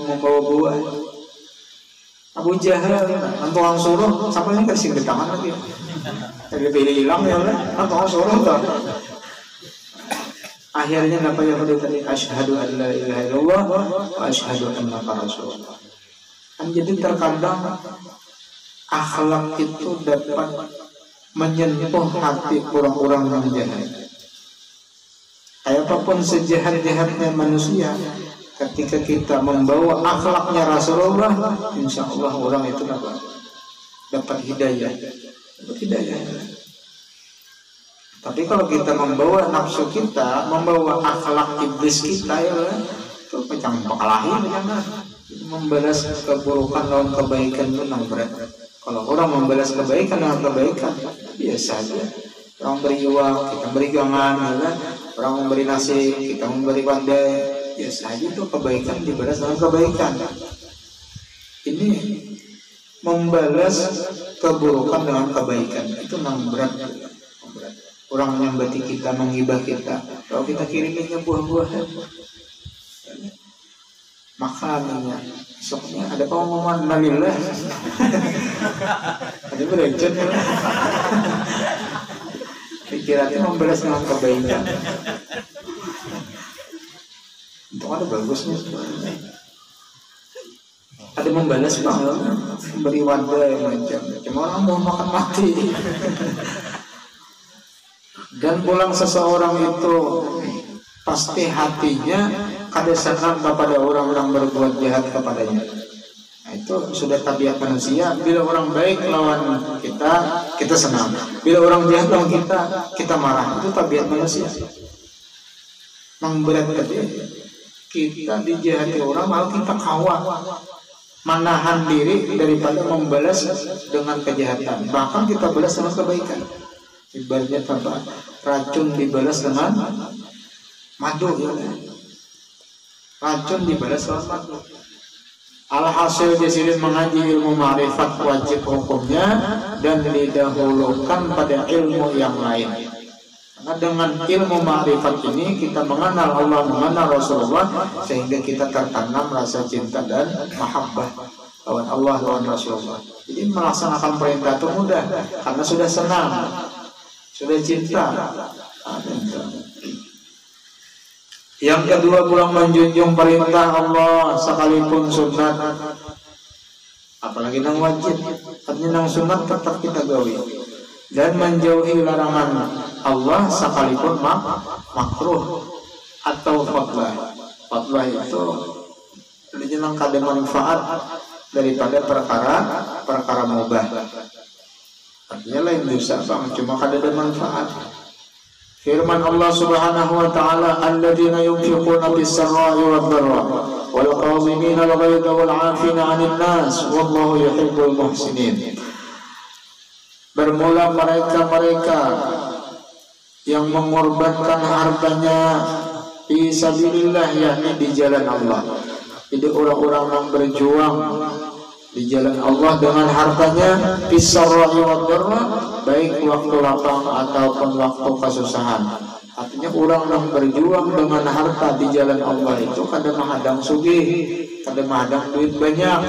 membawa buah. Abu Jahal, antuang suruh, sampai ini kasih di tangan lagi. Lebih hilang ya kan? Antuang suruh tak. Akhirnya apa yang tadi? Asyhadu an la ilaha illallah wa asyhadu annaka rasulullah. Kan jadi terkadang akhlak itu dapat menyentuh hati orang-orang yang jahat. Kayak apapun sejahat-jahatnya manusia, ketika kita membawa akhlaknya Rasulullah, insya Allah orang itu dapat hidayah, dapat hidayah. Tapi kalau kita membawa nafsu kita, membawa akhlak iblis kita, ya itu macam kalahin, membalas keburukan lawan kebaikan itu nang berat. Kalau orang membalas kebaikan dengan kebaikan, biasa aja. Orang beri uang, kita beri gangan, ya. Orang memberi nasi, kita memberi pandai, biasa aja itu kebaikan dibalas dengan kebaikan. Ini membalas keburukan dengan kebaikan itu memang berat. Orang menyambati kita, menghibah kita, kalau kita kiriminnya buah-buahan, makanannya, besoknya ada pengumuman nalillah, ada berecet, pikirannya membalas dengan kebaikan, itu ada bagusnya. Ada membalas banget, memberi wadah yang macam, cuma orang mau makan mati. Dan pulang seseorang itu pasti hatinya kada senang kepada orang-orang berbuat jahat kepadanya. Nah, itu sudah tabiat manusia. Bila orang baik lawan kita, kita senang. Bila orang jahat lawan kita marah. Itu tabiat manusia. Memberat kita dijahati orang, malah kita kawal, menahan diri daripada membalas dengan kejahatan. Bahkan kita balas dengan kebaikan. Ibaratnya apa? Racun dibalas dengan madu, ya. Racun dibalas dengan madu. Alhasil jasirin mengaji ilmu ma'rifat wajib hukumnya dan didahulukan pada ilmu yang lain. Karena dengan ilmu ma'rifat ini kita mengenal Allah, mengenal Rasulullah, sehingga kita tertanam rasa cinta dan mahabbah lawan Allah, lawan Rasulullah. Jadi melaksanakan perintah itu mudah karena sudah senang, sudah cinta. Yang kedua, pulang menjunjung perintah Allah sekalipun sunat, apalagi nang wajib. Artinya nang sunat tetap kita gawi. Dan menjauhi larangan Allah sekalipun makruh atau fadlah. Fadlah itu dijenang kada manfaat daripada perkara mubah. Artinya lain dosa bang, cuma kada ada manfaat. Firman Allah Subhanahu wa taala, alladzina yunfiquna bis-sarra'i wad-dharra wal qadhimina al-ghayza wal 'afina 'anil nas wallahu yuhibbul muhsinin. Bermula mereka yang mengorbankan hartanya fi sabilillah, yakni di jalan Allah. Jadi orang-orang yang berjuang di jalan Allah dengan hartanya fisarra'i wad-dharra, baik waktu lapang ataupun waktu kesusahan. Artinya orang yang berjuang dengan harta di jalan Allah itu kada mahadang sugih, kada mahadang duit banyak.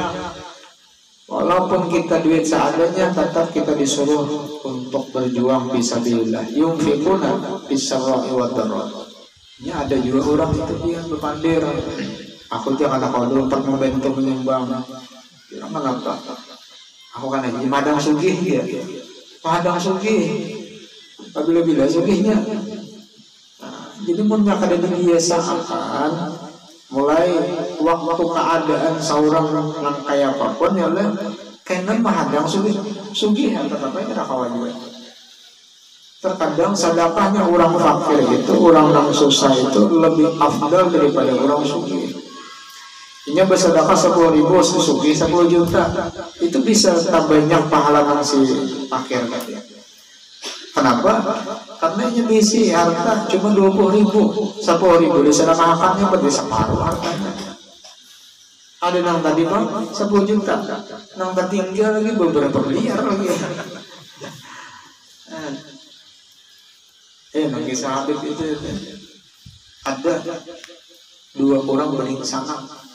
Walaupun kita duit seadanya, tetap kita disuruh untuk berjuang fisabilillah. Yunfiquna fisarra'i wad-dharra. Ini ada juga orang itu dia berpandir, aku jangan kalau dapat membantu menyumbang. Kira mengapa? Aku kan lagi madang sugih dia, madang sugih, bila sugihnya. Nah, jadi mun kada dibiasakan, mulai waktu keadaan seorang yang kaya apapun ya lah, kena madang sugih yang tetap aja kawan juga. Terkadang sedekahnya orang fakir itu, orang yang susah itu lebih afdal daripada orang sugih. Ini bersedekah 10.000, sugih 10 juta, itu bisa tak banyak pahala yang si fakir tadi. Kenapa? Karena ini bisi harta cuma 20.000, 10.000 disedekahkannya berarti separuh hartanya. Ada yang tadi bang 10 juta, yang tadi yang dia lagi beberapa miliar lagi. Bagi sahabat itu ada 2 orang beringsangan.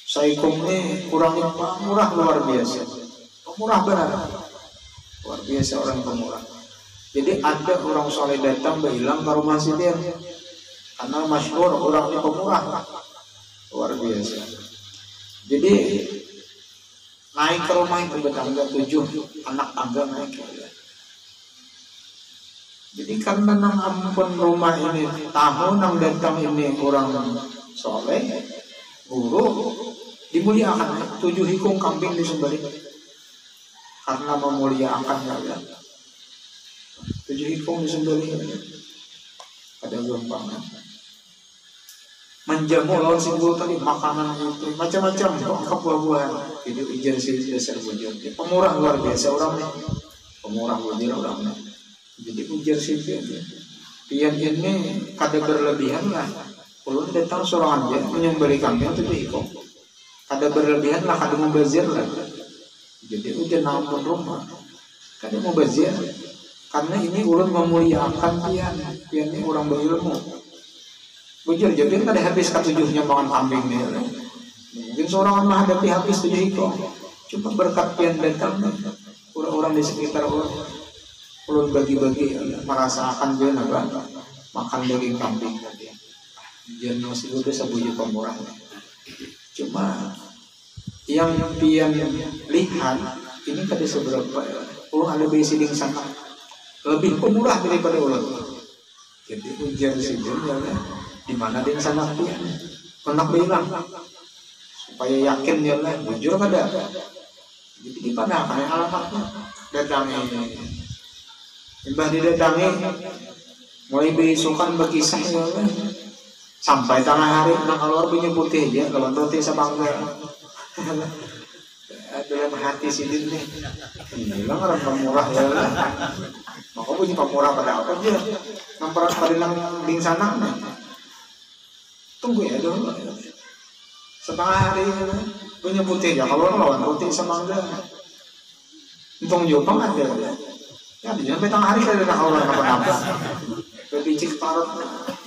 Saikum ini kurangnya murah luar biasa, murah benar, luar biasa orang pemurah. Jadi ada orang soleh datang berhilang ke rumah si dia, karena masyhur orangnya pemurah, luar biasa. Jadi naik ke rumah itu bertangga 7 anak tangga naik. Jadi karena nang ampun rumah ini tahun yang datang ini orang soleh, guru dimuliakan, 7 hikung kambing disembelih karena memuliakan ya. 7 hikung disembelih, ada gampangan menjamu lawan si guru tadi, makanan itu macam-macam, buah-buahan, itu ijar sih dasar bujur. Pemurah luar biasa orang nih, pemurah bujur orang nih. Jadi ujar sih pian ini kada berlebihan lah. Ulun datang seorang aja menyembelih kambing 7 hikung. kada berlebihan lah, kada mubazir lah. Jadi udah nampun rumah kada mubazir, karena ini ulun memuliakan pian ini orang berilmu. Bujur jadi kada habis ketujuhnya makan kambing nih. Mungkin seorang menghadapi habis 7 ekor. Cuma berkat pian datang orang-orang di sekitar ulun bagi-bagi merasakan dia apa makan daging kambing tadi. Jangan masih udah sebuju pemurah. Cuma yang pian lihat ini kada seberapa. Ulun ada besi ding sana lebih pemurah daripada ulun. Jadi ujian sidin ya di mana ding sana pian hendak bilang supaya yakin ya lah bujur kada. Jadi di mana alamatnya datangi. Mbah didatangi mulai besokan berkisah ya kan? Sampai tengah hari nang keluar punya putih dia kalau roti sabangga dalam hati sidin nih bilang orang pemurah ya lah maka punya pemurah pada apa aja nampak pada nang ding sana tunggu ya dulu setengah hari punya putih ya kalau lawan roti sabangga untung jopang ada ya di sampai tengah hari kada ada orang apa-apa. Bicik parut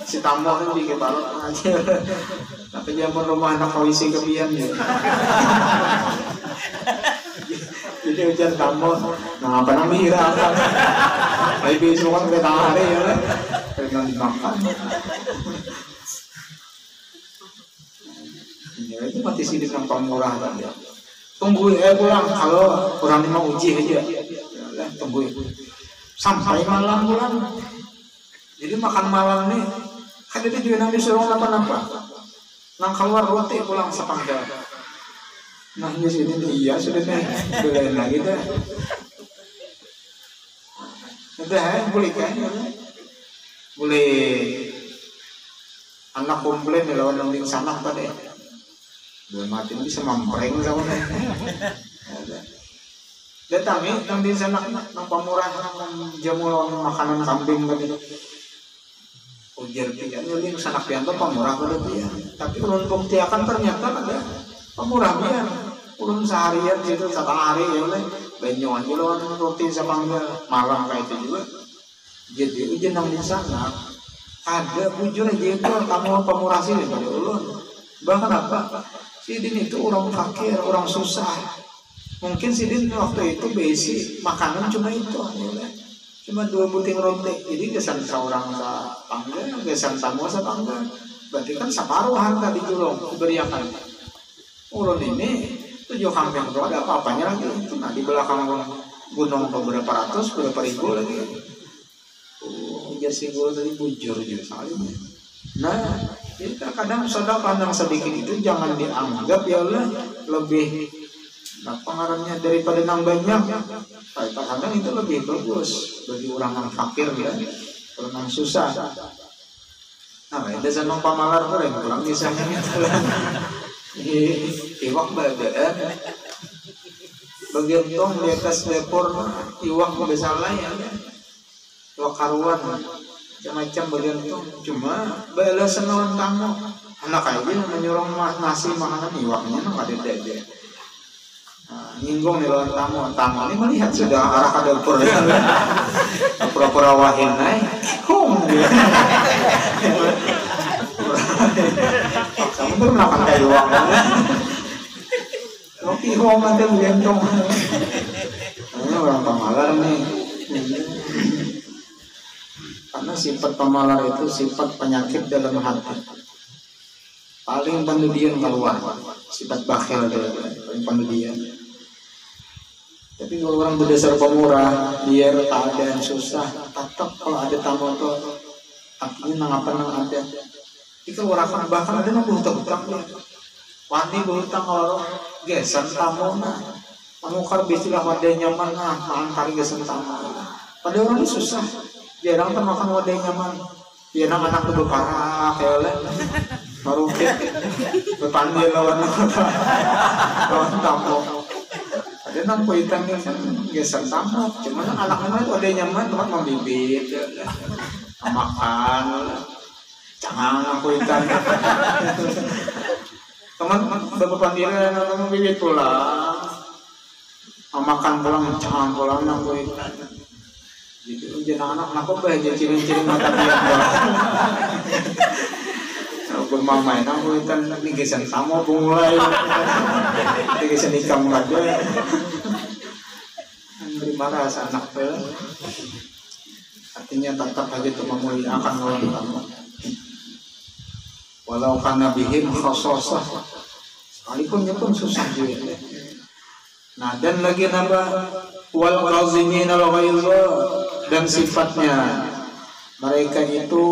si tamu kan bikin parut aja. Tapi zaman rumah anak kawisi kebian ya. Jadi hujan tamu, nah apa namanya hira apa? Tapi besok kan ke tengah hari ya kan, pengen dimakan. Ya itu mati sidik yang pemurah kan ya. Tunggu pulang kalau orang ini mau uji aja. Tunggu sampai malam pulang. Jadi makan malam nih kan itu juga nang disuruh apa-apa nang keluar roti pulang sepangga. Nah ini sini iya sudah nih boleh lagi dah udah boleh kan boleh anak komplain ya lawan nang sanak tadi belum mati bisa mampreng sama nih datang nih nang di sana nang pamurah nang jamu makanan kambing tadi ujar pian yang sanak pian tuh pamurah pada pian tapi ulun buktiakan ternyata ada pamurah pian ulun seharian situ setengah hari ya oleh benyoan lawan roti sapangga malam kayak itu juga jadi ujian nang di sana ada bujur aja itu kamu pamurah sini pada ulun bahkan apa sidin itu orang fakir orang susah. Mungkin sidin waktu itu besi makanan cuma itu ya. Cuma 2 buting roti. Jadi kesan seorang sapangga, kesan tamu sapangga. Berarti kan separuh harga dijulung diberiakan. Ulun ini 7 kambing itu ada apa-apanya lagi. Nah di belakang gunung beberapa ratus, beberapa ribu lagi. Jasi gue tadi bujur juga sekali. Nah, jadi terkadang sedekah yang sedikit itu jangan dianggap ya Allah lebih pengaruhnya daripada yang banyak. Kadang itu lebih bagus bagi orang yang fakir ya, orang yang susah. Nah, ada zaman pamalar kurang bisa gitu. Iwak badaan bagian tong di atas depor iwak besar lah ya. Iwak karuan macam-macam bagian tong cuma bala senawan tamu anak aja menyuruh nasi makanan iwaknya nggak ada aja. Nyinggung nih lawan tamu ini melihat sudah arah ke dapur pura-pura wahin naik kamu tuh melakukan kayu uang roti uang nanti gendong ini orang pemalar nih karena sifat pemalar itu sifat penyakit dalam hati paling pendidian keluar sifat bakhil paling pendidian. Tapi kalau orang berdasar pemurah, biar keadaan susah, tetap kalau ada tamu itu artinya nang ada. Jika orang bahkan ada nang berhutang ya, wani berhutang kalau gesan tamu nah, mengukar bisilah wadah nyaman mengangkari gesan tamu. Pada orang itu susah, jarang kan makan wadah nyaman. Biar anak itu berparah kayak oleh baru berpandai lawan tamu. Ada nang kuitan yang geser sama, cuman anak-anak itu ada nyaman tempat membibit, makan, jangan kuitan. Teman bapak pandiran kamu bibit pulang, makan pulang jangan pulang nangguin. Jadi ujian anak aku baca ciri-ciri mata dia. Aku mamai nangguin kan nigesan sama mulai, nigesan ikam aja. Beri marah anak artinya tetap aja tuh memuliakan orang kamu. Walau karena bihim khasasah, sekalipun dia pun susah juga. Nah dan lagi nambah wal qazimin al ghaidha, dan sifatnya mereka itu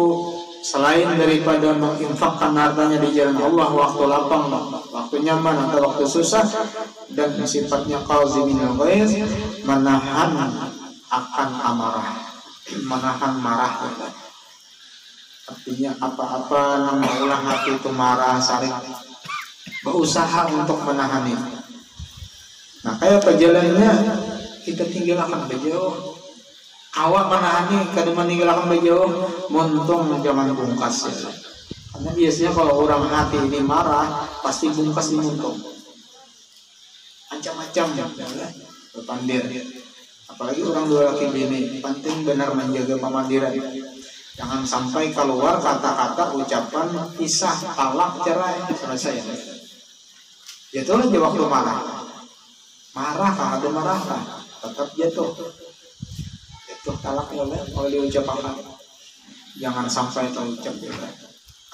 selain daripada menginfakkan hartanya di jalan Allah waktu lapang, waktu nyaman atau waktu susah, dan sifatnya qazimin al ghaidha, menahan akan amarah, menahan marah. Artinya apa-apa yang mengulang hati itu marah, saling berusaha untuk menahan itu. Nah kayak apa jalannya? Kita tinggalkan bejauh. Awak menahani kada meninggalkan bejauh, muntung jangan bungkas ya. Karena biasanya kalau orang hati ini marah, pasti bungkas di muntung. Macam-macam ya, berpandir. Apalagi orang dua laki bini, penting benar menjaga pemandiran. Jangan sampai keluar kata-kata ucapan pisah, talak, cerai, selesai. Jatuh aja waktu marah. Marah kah? Ada marah kah? Tetap jatuh. Jatuh talak ya kalau diucapkan. Jangan sampai terucap ya.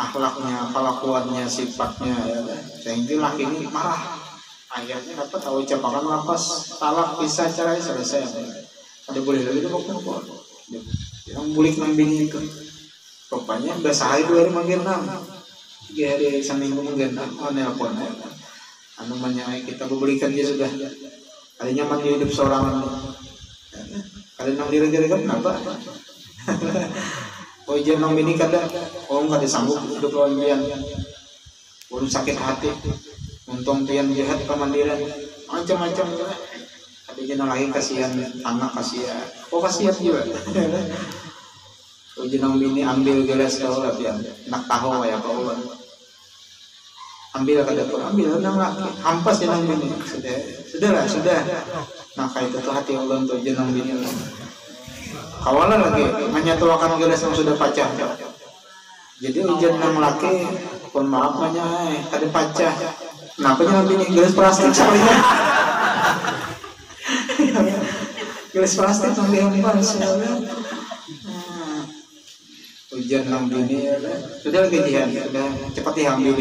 Akhlaknya, kelakuannya, sifatnya ya. Sehingga laki ini marah. Akhirnya dapat ucapan lapas, talak, pisah, cerai, selesai. Ada boleh lagi itu waktu yang bulik nang bini itu, rupanya udah sehari 2 hari manggil nang, 3 hari seminggu manggil nang, nelpon, anu menyai kita berikan dia sudah, kalinya manggil hidup seorang, kalian nang diri-diri kan kenapa? Oh jangan nang bini kada, oh nggak disanggup hidup lawan pian, belum sakit hati, untung pian jahat kemandiran, macam-macam. Ada jenang lagi kasihan anak kasihan, oh kasihan juga. Jenang bini ambil gelas kau lah pian, nak tahu ya kau. Ambil kada pun ambil nang laki, hampas jenang bini. Sudah. Nah kayak itu tuh hati Allah untuk jenang bini. Kawalan lagi menyatuakan gelas yang sudah pecah. Jadi ujian nang laki, pun maaf banyak, kada pecah. Kenapa jenang bini gelas plastik sekalinya? Gelas plastik yang dihempas hujan nang bini sudah kejadian sudah cepat diambil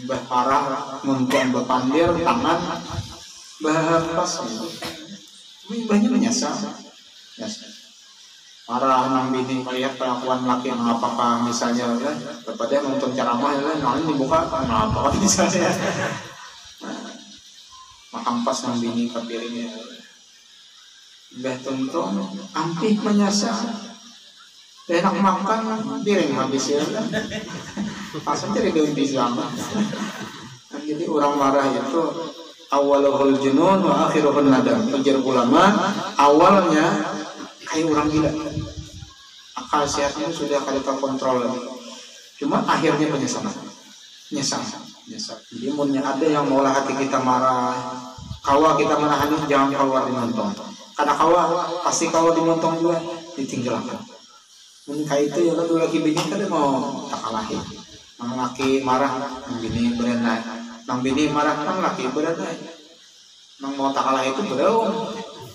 bah parah mumpung berpandir tangan bahas banyak menyesal parah nang bini melihat kelakuan laki yang apakah misalnya daripada nonton ceramah nanti dibuka apakah misalnya makampas nang bini kapiringnya bah tuntung ampih menyasar enak makan piring habis ya pasal jadi daun pisang. Jadi orang marah itu awalul junun wa akhiruhun nadam. Ujar ulama awalnya kayak orang gila, akal sehatnya sudah kada terkontrol, cuma akhirnya penyesalan nyesal. Jadi ada yang maulah hati kita marah, kawa kita menahan jangan keluar di montong. Karena kawa pasti kawa di montong juga ditinggalkan. Mungkin kayak itu ya lo lagi bini kan mau tak kalahin. Nang laki marah, nang bini berenai. Nang bini marah, nang laki berenai. Nang mau tak kalah itu berau.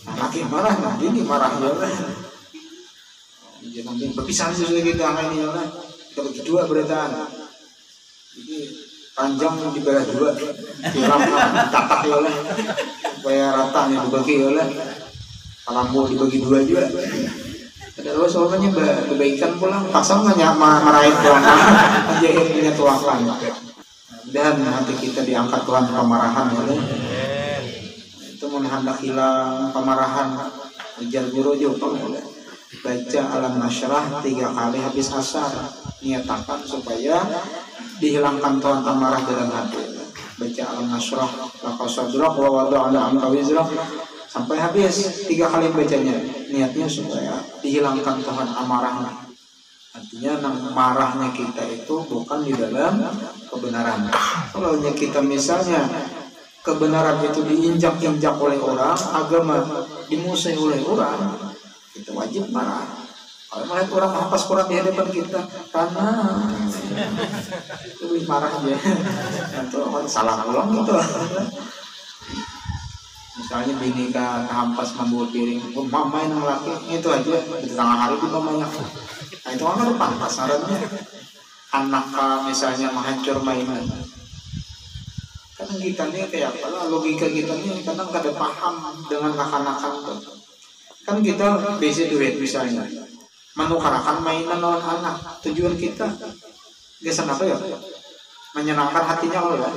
Nang laki marah, nang bini marah ya lah. Jadi nanti berpisah sudah kita angkat ini ya lah. Kita bagi dua beretan. Jadi panjang dibelah dua, tiram tatak ya lah. Supaya rata nih dibagi ya lah. Lampu dibagi dua juga. Ada lo soalnya kebaikan pulang pasang nggak marahin pulang jahit punya tuakan. Dan hati kita diangkat Tuhan kemarahan ya. Itu menhendak hilang kemarahan. Ujar juruju baca alam nasyrah 3 kali habis asar. Niatakan supaya dihilangkan Tuhan amarah dalam hati. Baca alam nasyrah laqasadrak wa wada'ana anka wizrak sampai habis 3 kali bacanya, niatnya supaya dihilangkan Tuhan amarahnya. Artinya marahnya kita itu bukan di dalam kebenaran. Kalau kita misalnya kebenaran itu diinjak-injak oleh orang, agama dimusuhi oleh orang, kita wajib marah. Kalau melihat orang hafaz Quran di hadapan kita, karena lebih marah aja. Atau salah ulang gitu. Misalnya bini hampas membawa piring, main laki itu aja di tengah hari itu mamanya. Nah itu kan ada pasarannya. Anak misalnya menghancur mainan. Karena kita nih kayak apa? Logika kita nih kadang kada paham dengan anak-anak itu. Kan kita basic duit misalnya, menukarakan mainan lawan anak. Tujuan kita gesan apa ya? Menyenangkan hatinya kalau ya.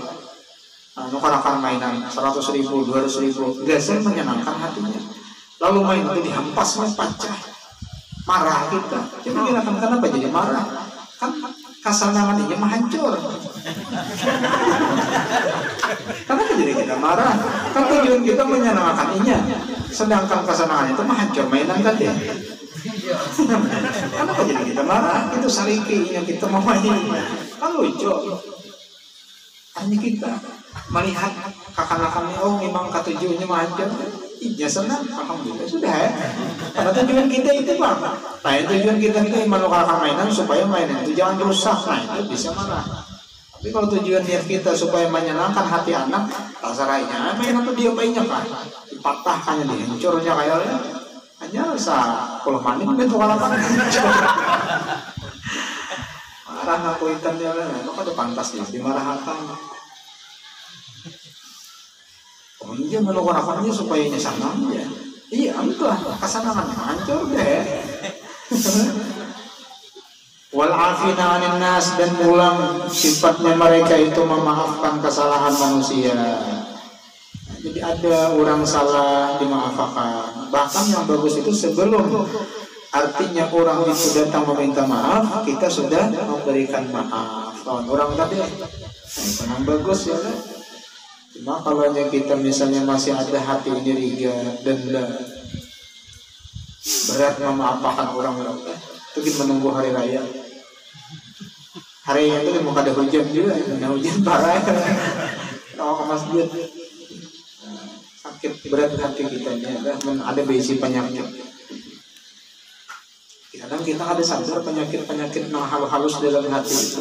Nukarakan mainan 100.000, 200.000, gesan menyenangkan hatinya. Lalu main itu dihampas pecah, marah kita. Jadi kita kan kenapa jadi marah? Kan kasanangan ini menghancur. Karena jadi kita marah. Kan tujuan kita menyenangkan inya. Sedangkan kasanangan itu menghancur mainan tadi. Kenapa jadi kita marah? Itu sariki yang kita mau main. Kan lucu. Hanya kita melihat kakak-kakaknya, oh memang ketujuannya menghancur. Iya senang, alhamdulillah sudah ya. Karena tujuan kita itu bang. Nah tujuan kita itu menukar mainan supaya mainan itu jangan rusak. Nah itu bisa marah. Tapi kalau tujuan niat kita supaya menyenangkan hati anak, tasarainya mainan itu dia mainnya kan, dipatahkannya, dihancurnya kayaknya. Hanya rasa kalau maning itu kalau maning. Marah aku hitam dia lah, itu kan pantas dia dimarahkan. Oh iya menukarakannya supaya senang ya. Iya itu lah kesenangan hancur deh. Wal afina 'anil nas, dan ulang sifatnya mereka itu memaafkan kesalahan manusia. Jadi ada orang salah dimaafkan. Bahkan yang bagus itu sebelum artinya orang itu datang meminta maaf, kita sudah memberikan maaf. Orang tadi itu yang bagus ya. Cuma kalau kita misalnya masih ada hati ini riga, denda, berat memaafkan orang-orang, itu kita menunggu hari raya. Hari raya itu mau ada hujan juga, ada hujan parah. Kalau ke masjid sakit berat hati kita ini, ada besi penyakit. Kadang kita ada sadar penyakit-penyakit yang halus dalam hati itu.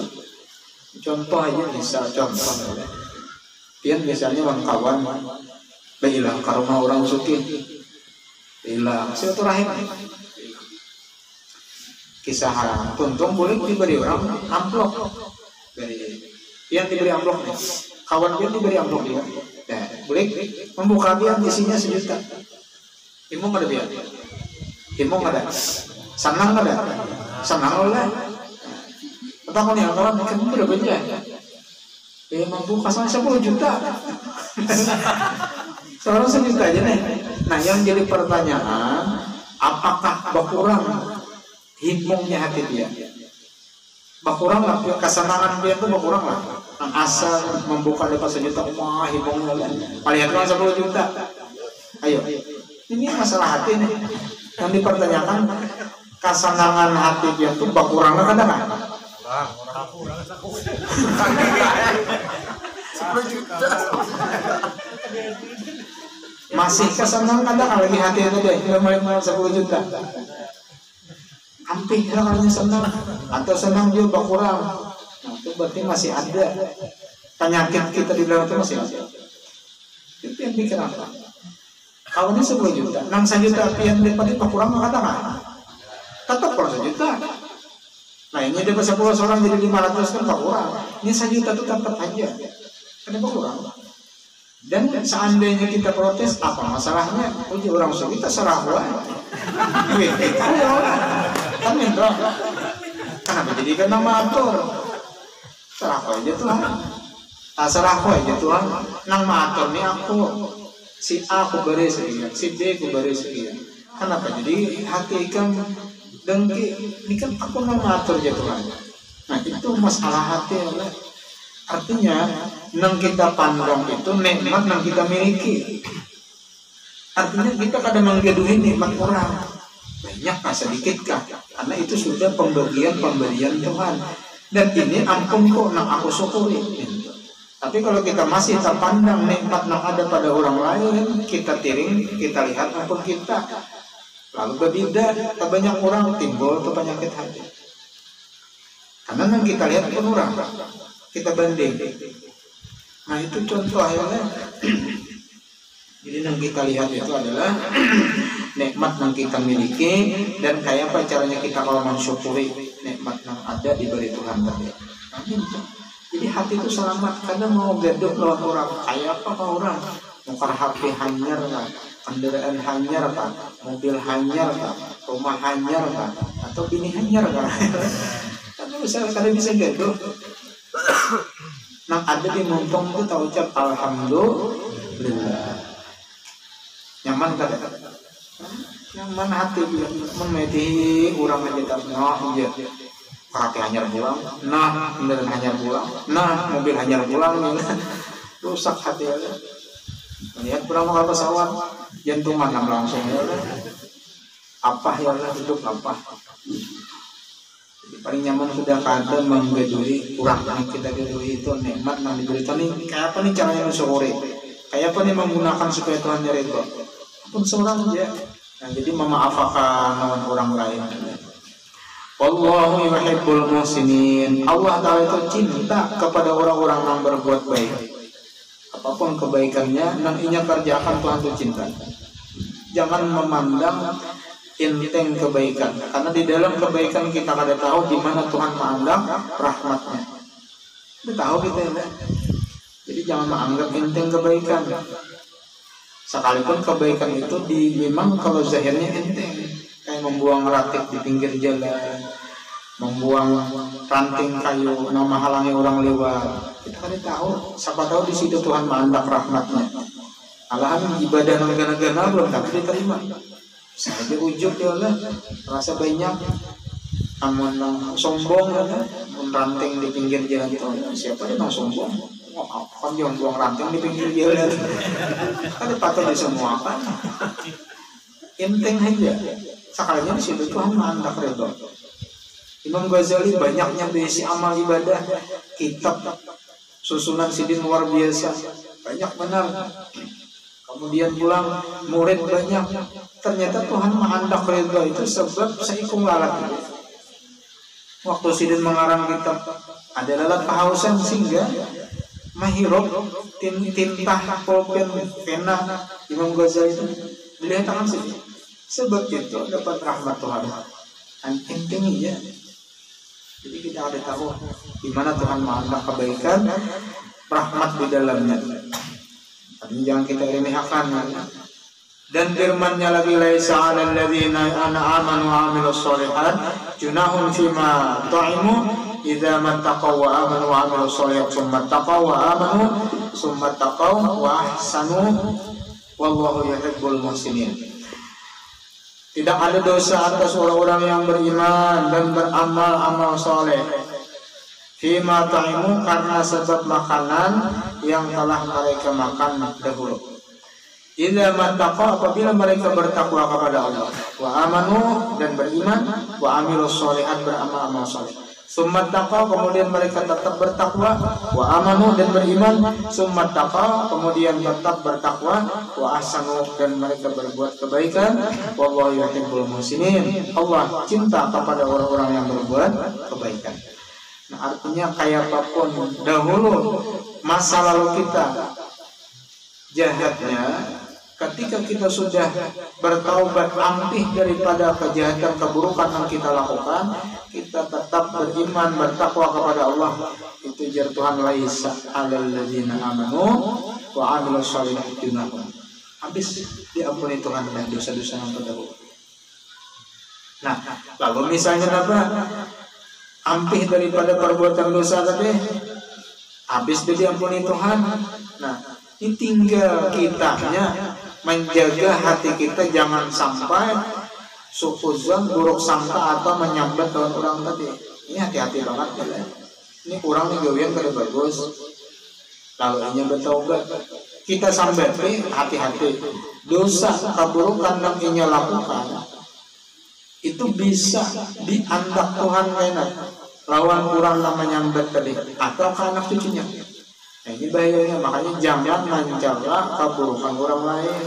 Contoh aja bisa contoh. Pian misalnya kawan hilang karena orang suki hilang silaturahim kisah tuntung boleh diberi orang amplop dari pian diberi amplop nih kawan pian diberi amplop dia ya, boleh membuka pian isinya 1 juta imong ada pian imong ada senang ada senang oleh atau nih kawan kamu berapa aja mampu pasang 10 juta. Seorang 1 juta aja nih. Nah yang jadi pertanyaan, apakah bakurang hikmahnya hati dia? Bakurang lah, kesenangan dia itu bakurang lah. Asal membuka lepas 1 juta, wah hikmahnya lah. Paling kan 10 juta. Ayo, ini masalah hati nih. Yang dipertanyakan, kesenangan hati dia itu bakurang kan kan? Orang 10 juta masih kesenang kadang lagi hati itu deh main 10 juta hampir kalau senang atau senang juga berkurang. Nah, itu berarti masih ada penyakit kita di dalam itu masih ada. Itu yang pikir apa? Kalau ini 10 juta, 6 juta pian daripada berkurang katakan tetap kalau 1 juta. Nah ini dapat 10 orang jadi 500 kan kurang. Ini 1 juta itu dapat aja. Kenapa kurang? Dan seandainya kita protes, apa masalahnya? Uji orang kita serah wae. Kan itu. Kenapa jadikan nama atur? Serah aja Tuhan. Serah aja Tuhan. Nama atur nih aku. Si A aku beri sekian, si B aku beri sekian. Kenapa? Jadi hati ikan dengki, ini kan aku mengatur ya Tuhan. Nah itu masalah hati ya. Artinya nang kita pandang itu nikmat nang kita miliki. Artinya kita kadang menggaduhin nikmat orang. banyak kah sedikit kah, karena itu sudah pemberian Tuhan. Dan ini ampun kok nak aku syukuri. Tapi kalau kita masih terpandang nikmat yang ada pada orang lain, kita tiring, kita lihat ampun kita, lalu berbeda, banyak orang timbul ke penyakit hati. Karena yang kita lihat pun orang, kita banding. Nah itu contoh ya. Jadi yang kita lihat itu adalah nikmat yang kita miliki dan kayak apa caranya kita kalau mensyukuri nikmat yang ada diberi Tuhan tadi. Jadi hati itu selamat karena mau gaduh lawan orang, kayak apa orang, mau HP hanyar kan, kendaraan hanyar kan, mobil hanyar kan, rumah hanyar kan, atau bini hanyar kan. Karena misalnya kalian bisa gaduh. Nah ada di muntung itu tahu ucap alhamdulillah. Nyaman kan? Nyaman hati bilang memedi orang aja tak iya. Kaki hanyar pulang, nah kendaraan hanyar pulang, nah mobil hanyar pulang, rusak hati ya. Melihat berapa kali pesawat, jantungan langsung ya. Apa ya hidup apa? Jadi paling nyaman sudah kada menggadui kurang yang kita gadui itu nikmat yang diberikan ini. Kayak apa nih caranya mensyukuri? Kayak apa nih menggunakan supaya Tuhan ridho? Pun seorang ya. Nah, jadi memaafkan lawan orang lain. Wallahu yuhibbul muhsinin. Allah Ta'ala itu cinta kepada orang-orang yang berbuat baik. Apapun kebaikannya, nantinya kerjakan Tuhan itu cinta. Jangan memandang enteng kebaikan, karena di dalam kebaikan kita kada tahu di mana Tuhan menganggap rahmatnya. Kita tahu kita ya. Jadi jangan menganggap enteng kebaikan. Sekalipun kebaikan itu memang kalau zahirnya enteng, kayak membuang ratik di pinggir jalan, membuang ranting kayu, menghalangi orang lewat. Kita kan tahu, siapa tahu di situ Tuhan menganggap rahmatnya. Alahan ibadah negara-negara belum tapi diterima. Saja ujub ya Allah, rasa banyak, amun sombong ya, ranting di pinggir jalan itu. Siapa yang sombong? Kan jangan buang ranting di pinggir jalan. Ada patut disemuakan. Enteng aja. Sekalinya di situ Tuhan menganggap ridho. Imam Ghazali banyaknya berisi amal ibadah, kitab susunan sidin luar biasa, banyak benar. Kemudian pulang murid banyak. Ternyata Tuhan menganggap ridho itu sebab seikung lalat. Waktu sidin mengarang kitab ada lalat kehausan sehingga mahirop tintah pulpen pena Imam Ghazali itu dilihat tangan sih. Sebab itu dapat rahmat Tuhan. Penting ya. Jadi kita ada tahu di mana Tuhan menganggap kebaikan, rahmat di dalamnya. Tapi jangan kita remehkan. Dan firman-Nya lagi laisa 'alal ladzina amanu wa 'amilus sholihat junahun fima ta'imu idza mattaqaw wa amanu wa 'amilus sholihat summa taqaw wa amanu summa taqaw wa ahsanu wallahu yuhibbul muhsinin. Tidak ada dosa atas orang-orang yang beriman dan beramal amal soleh. Fima ta'imu karena sebab makanan yang telah mereka makan dahulu. Idza mattaqaw apabila mereka bertakwa kepada Allah, wa amanu dan beriman, wa amilus sholihat beramal amal soleh. Summa taqaw kemudian mereka tetap bertakwa, wa amanu dan beriman, summa taqaw kemudian tetap bertakwa, wa ahsanu dan mereka berbuat kebaikan, wallahu yuhibbul muhsinin. Allah cinta kepada orang-orang yang berbuat kebaikan. Nah, artinya kayak apapun dahulu masa lalu kita jahatnya, ketika kita sudah bertaubat ampih daripada kejahatan keburukan yang kita lakukan, kita tetap beriman bertakwa kepada Allah. Itu jar Tuhan laisa 'alal ladzina amanu wa 'amilus sholihat junahum. Habis diampuni Tuhan dan dosa-dosa yang terdahulu. Nah, lalu misalnya apa? Ampih daripada perbuatan dosa tadi, habis diampuni Tuhan. Nah, ini tinggal kitanya menjaga hati kita jangan sampai sukuzon buruk sangka atau menyambat lawan orang tadi. Ini hati-hati banget ya. Ini kurang nih gawian kada bagus. Lalu ini bertaubat. Kita sambat hati-hati. Dosa keburukan yang inya lakukan itu bisa diandak Tuhan kena lawan kurang namanya nyambet tadi atau ke anak cucunya. Nah, ini bahayanya, makanya jangan mencela keburukan orang lain.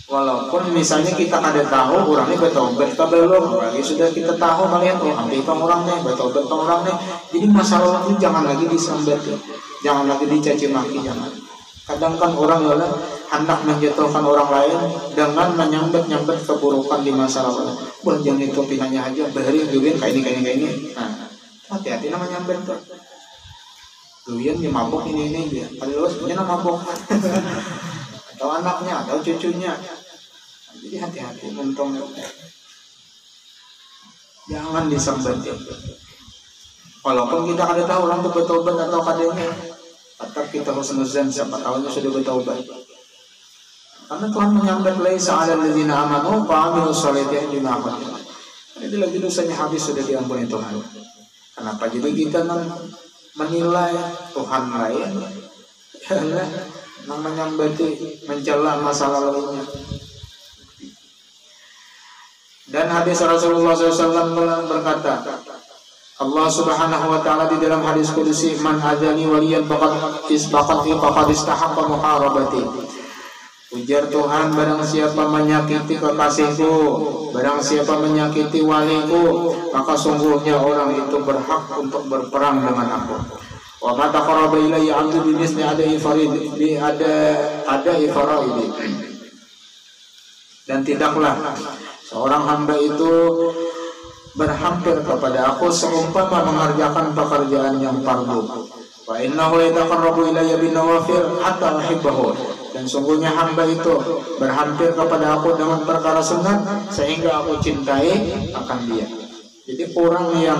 Walaupun misalnya kita ada tahu orangnya bertobat kita belum, lagi sudah kita tahu melihat hampir orangnya bertobat orangnya. Jadi masalah itu jangan lagi disambat, jangan lagi dicaci maki, jangan. Kadang kan orang hendak menjatuhkan orang lain dengan menyambat keburukan di masa lalu. Wah, jangan itu pinanya aja, beri durian kayak ini. Nah, hati-hati namanya nyambat tuh. Durian dia mabok ini dia. Kalau punya nama mabok. Atau anaknya atau cucunya. Jadi hati-hati untung. Jangan disambat. Walaupun kita kada tahu orang itu bertobat atau kadanya. Atau kita husnuzan siapa tahunya sudah bertobat. Karena Tuhan menyambat laisa 'alal ladzina amanu wa 'amilus shalihati junahun. Jadi lagi dosanya habis sudah diampuni Tuhan. Kenapa jadi kita menilai Tuhan lain? Menyambati, mencela masa lalunya. Dan hadis Rasulullah SAW berkata, Allah Subhanahu wa taala di dalam hadis qudsi, man adzani waliyan faqad istahaqqa muharabati. Ujar Tuhan, barang siapa menyakiti kekasihku, barang siapa menyakiti waliku, maka sungguhnya orang itu berhak untuk berperang dengan aku. Wa ma taqarraba ilayya 'abdu bi misli ada'i faraidi. Dan tidaklah seorang hamba itu berhampir kepada aku seumpama mengerjakan pekerjaan yang fardu. Wa innahu yataqarrabu ilayya bin nawafil hatta uhibbahu. Dan sungguhnya hamba itu berhampir kepada aku dengan perkara sunat sehingga aku cintai akan dia. Jadi orang yang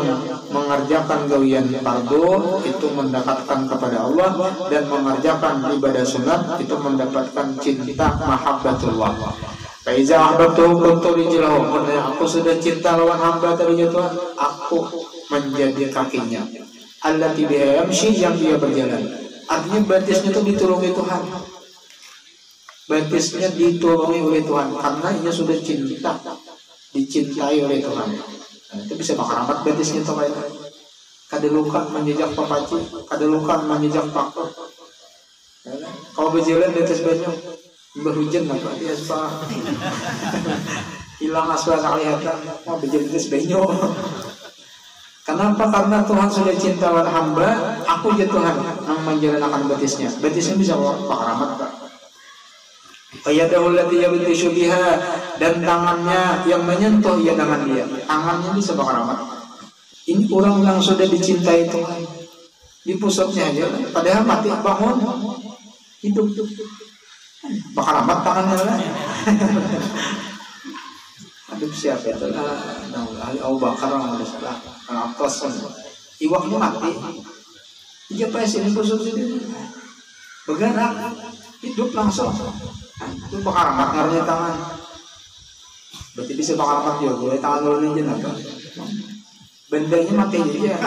mengerjakan gawian fardu itu mendekatkan kepada Allah, dan mengerjakan ibadah sunat itu mendapatkan cinta mahabbatullah. Faiza ahbabtu kuntu rijlahu. Aku sudah cinta lawan hamba tadi Tuhan, aku menjadi kakinya. Allati biha yamshi, yang dia berjalan. Artinya batisnya itu ditolongi Tuhan. Batisnya ditolongi oleh Tuhan karena ia sudah cinta, dicintai oleh Tuhan. Nah, itu bisa bakar amat batisnya tuh kayak kada luka menjejak papaci, kada luka menjejak pakor. Kau berjalan di atas banyak berhujan apa di aspal, hilang aspal kelihatan, mau berjalan di atas banyak. Kenapa? Karena Tuhan sudah cinta pada hamba, aku ya Tuhan yang menjalankan batisnya. Batisnya bisa bakar amat Pak. Ayatahul lati yabtishu biha, dan tangannya yang menyentuh ia dengan dia. Tangannya bisa bakar amat. Ini orang yang sudah dicintai Tuhan. Di pusatnya aja, padahal mati bangun hidup. Bakar amat tangannya lah. Aduh siapa itu lah? Abu Bakar yang ada salah. Atas iwaknya mati. Iya pas ini pusat ini bergerak hidup langsung. Itu bakar amat ngaruhnya tangan. Berarti bisa bakar amat juga. Boleh tangan dulu aja nanti. Bendanya mati aja.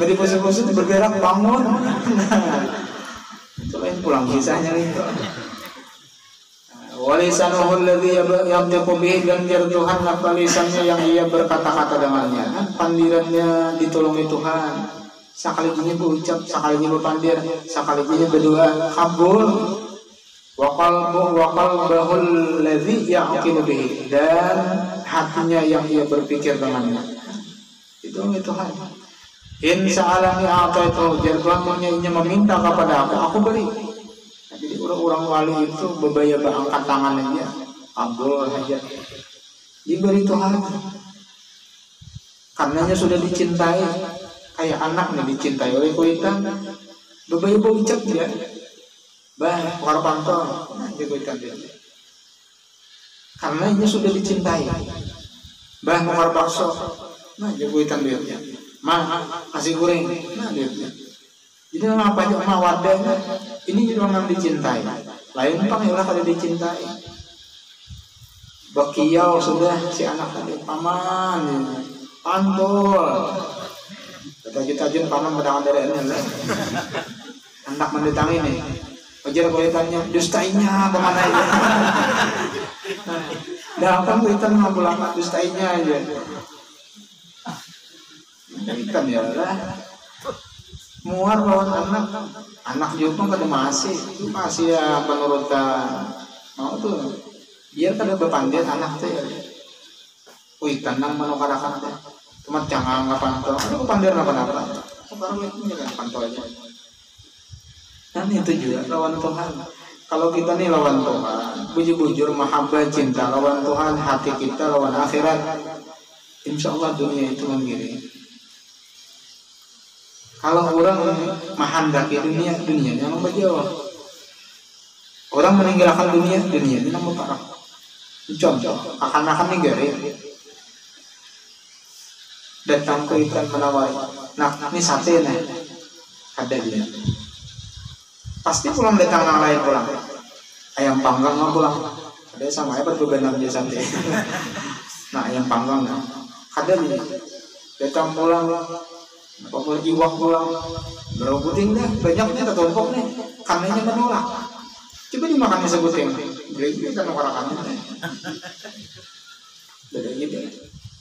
Berarti pusat-pusat bergerak bangun. Itu lain pulang kisahnya itu. Walisanuhu alladhi yamtiqu bihi, dan biar Tuhan apa lisannya yang ia berkata-kata dengannya. Pandirannya ditolongi Tuhan. Sekali ini berucap, sekali ini berpandir, sekali ini berdoa, kabul. Wa qalbuhul ladzi yaqilu bihi, dan hatinya yang ia berpikir dengannya. Itu Tuhan. In sa'alani a'taitu, jadi Tuhan meminta kepada aku beri. Jadi orang wali itu bebaya angkat tangan aja, kabul aja, diberi Tuhan. Karenanya sudah dicintai, kayak anak nih dicintai oleh kuitan, bebaya berucap dia. Bah, pakar pantau, jagoitan dia. Karena ini sudah dicintai. Bah, pakar bakso, nah jagoitan dia. Mah, kasih goreng, nah dia. Jadi nama apa aja wadahnya, ini juga orang dicintai. Lain panggillah kalau dicintai. Bakiau sudah si anak tadi paman, pantul. Tajud-tajud paman mendangan dari ini. Anak mendatangi nih. Wajar kalau ditanya, dustainya kemana itu? Dah kan kuitan mah bola dustainya aja. Kuitan ya lah. Muar lawan anak juga kada masih ya penurutan mau tuh biar kada bepandian anak tuh ya. Kuitan nang manukarakan teh. Cuma jangan ngapanto. Aku pandian apa-apa. Sekarang itu jangan panto aja. Dan itu juga lawan Tuhan. Kalau kita nih lawan Tuhan, bujur-bujur mahabbah cinta lawan Tuhan, hati kita lawan akhirat, insya Allah dunia itu mengiring. Kalau orang menghendaki dunia yang berjauh. Orang meninggalkan dunia ini nama parah. Contoh, akan negara datang ke ikan menawari. Nah, ini sate nih, ada dia. Pasti pulang datang yang lain pulang. Ayam panggang nggak pulang. Ada sama apa tuh benam dia sate. Nah, ayam panggang nah. Ada dia. Datang pulang. Pokoknya iwak pulang. Berobutin deh. Banyaknya tertumpuk nih. Kanannya menolak. Coba dimakannya sebutin. Beli kan orang-orang. Beda gitu.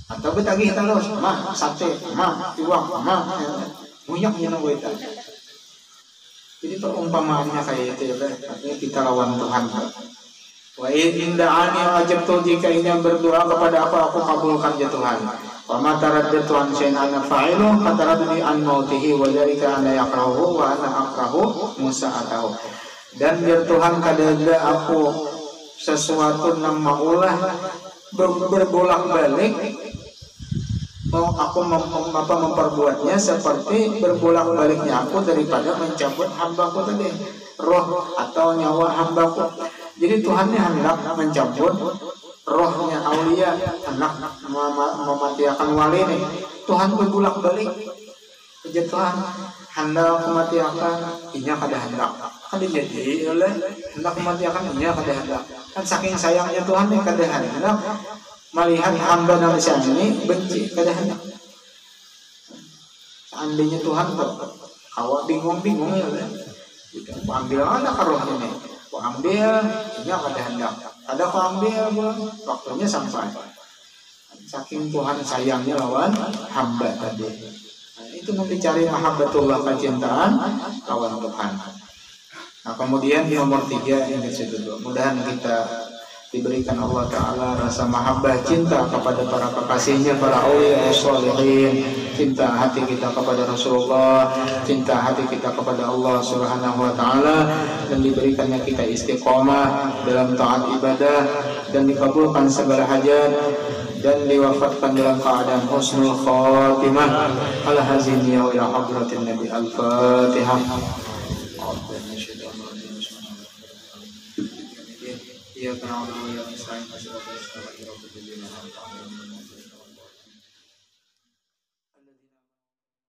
Atau betagih terus. Mah sate. Mah iwak. Mah. Munyaknya nunggu itu. Jadi perumpamaannya kayak itu ya, artinya kita lawan Tuhan. Wa inda ani ajabtu jika ini berdoa kepada aku kabulkan ya Tuhan. Wa ma taraddatu an syai'in ana fa'ilu qataradni an mautihi wa dzalika ana yakrahu wa ana akrahu musa'atahu. Dan biar Tuhan kadada aku sesuatu yang maulah berbolak-balik mau aku memperbuatnya seperti berbolak-baliknya aku daripada mencabut hambaku tadi, roh atau nyawa hambaku. Jadi Tuhan ini hendak mencabut rohnya aulia, hendak mematiakan wali ini. Tuhan berbolak-balik. Jadi Tuhan hendak mematiakan, inya kada hendak. Kada jadi oleh hendak mematiakan, inya kada hendak. Kan saking sayangnya Tuhan ini kada hendak melihat hamba manusia ini benci kada hendak. Seandainya Tuhan tuh kau bingung ya, ambil ada karuhnya nih, kau ambil, ini kada hendak, ada kau ambil, waktunya sampai. Saking Tuhan sayangnya lawan hamba tadi. Nah, itu mencari mahabbatullah kecintaan lawan Tuhan. Nah kemudian nomor 3 yang disitu, mudahan kita diberikan Allah Ta'ala rasa mahabbah cinta kepada para kekasihnya, para awliya sholihin, cinta hati kita kepada Rasulullah, cinta hati kita kepada Allah Subhanahu Wa Ta'ala, dan diberikannya kita istiqomah dalam taat ibadah dan dikabulkan segala hajat dan diwafatkan dalam keadaan husnul khatimah. Al-hazini wa ila hadratin Nabi Al-Fatihah. Ya, karena Allah yang sayang,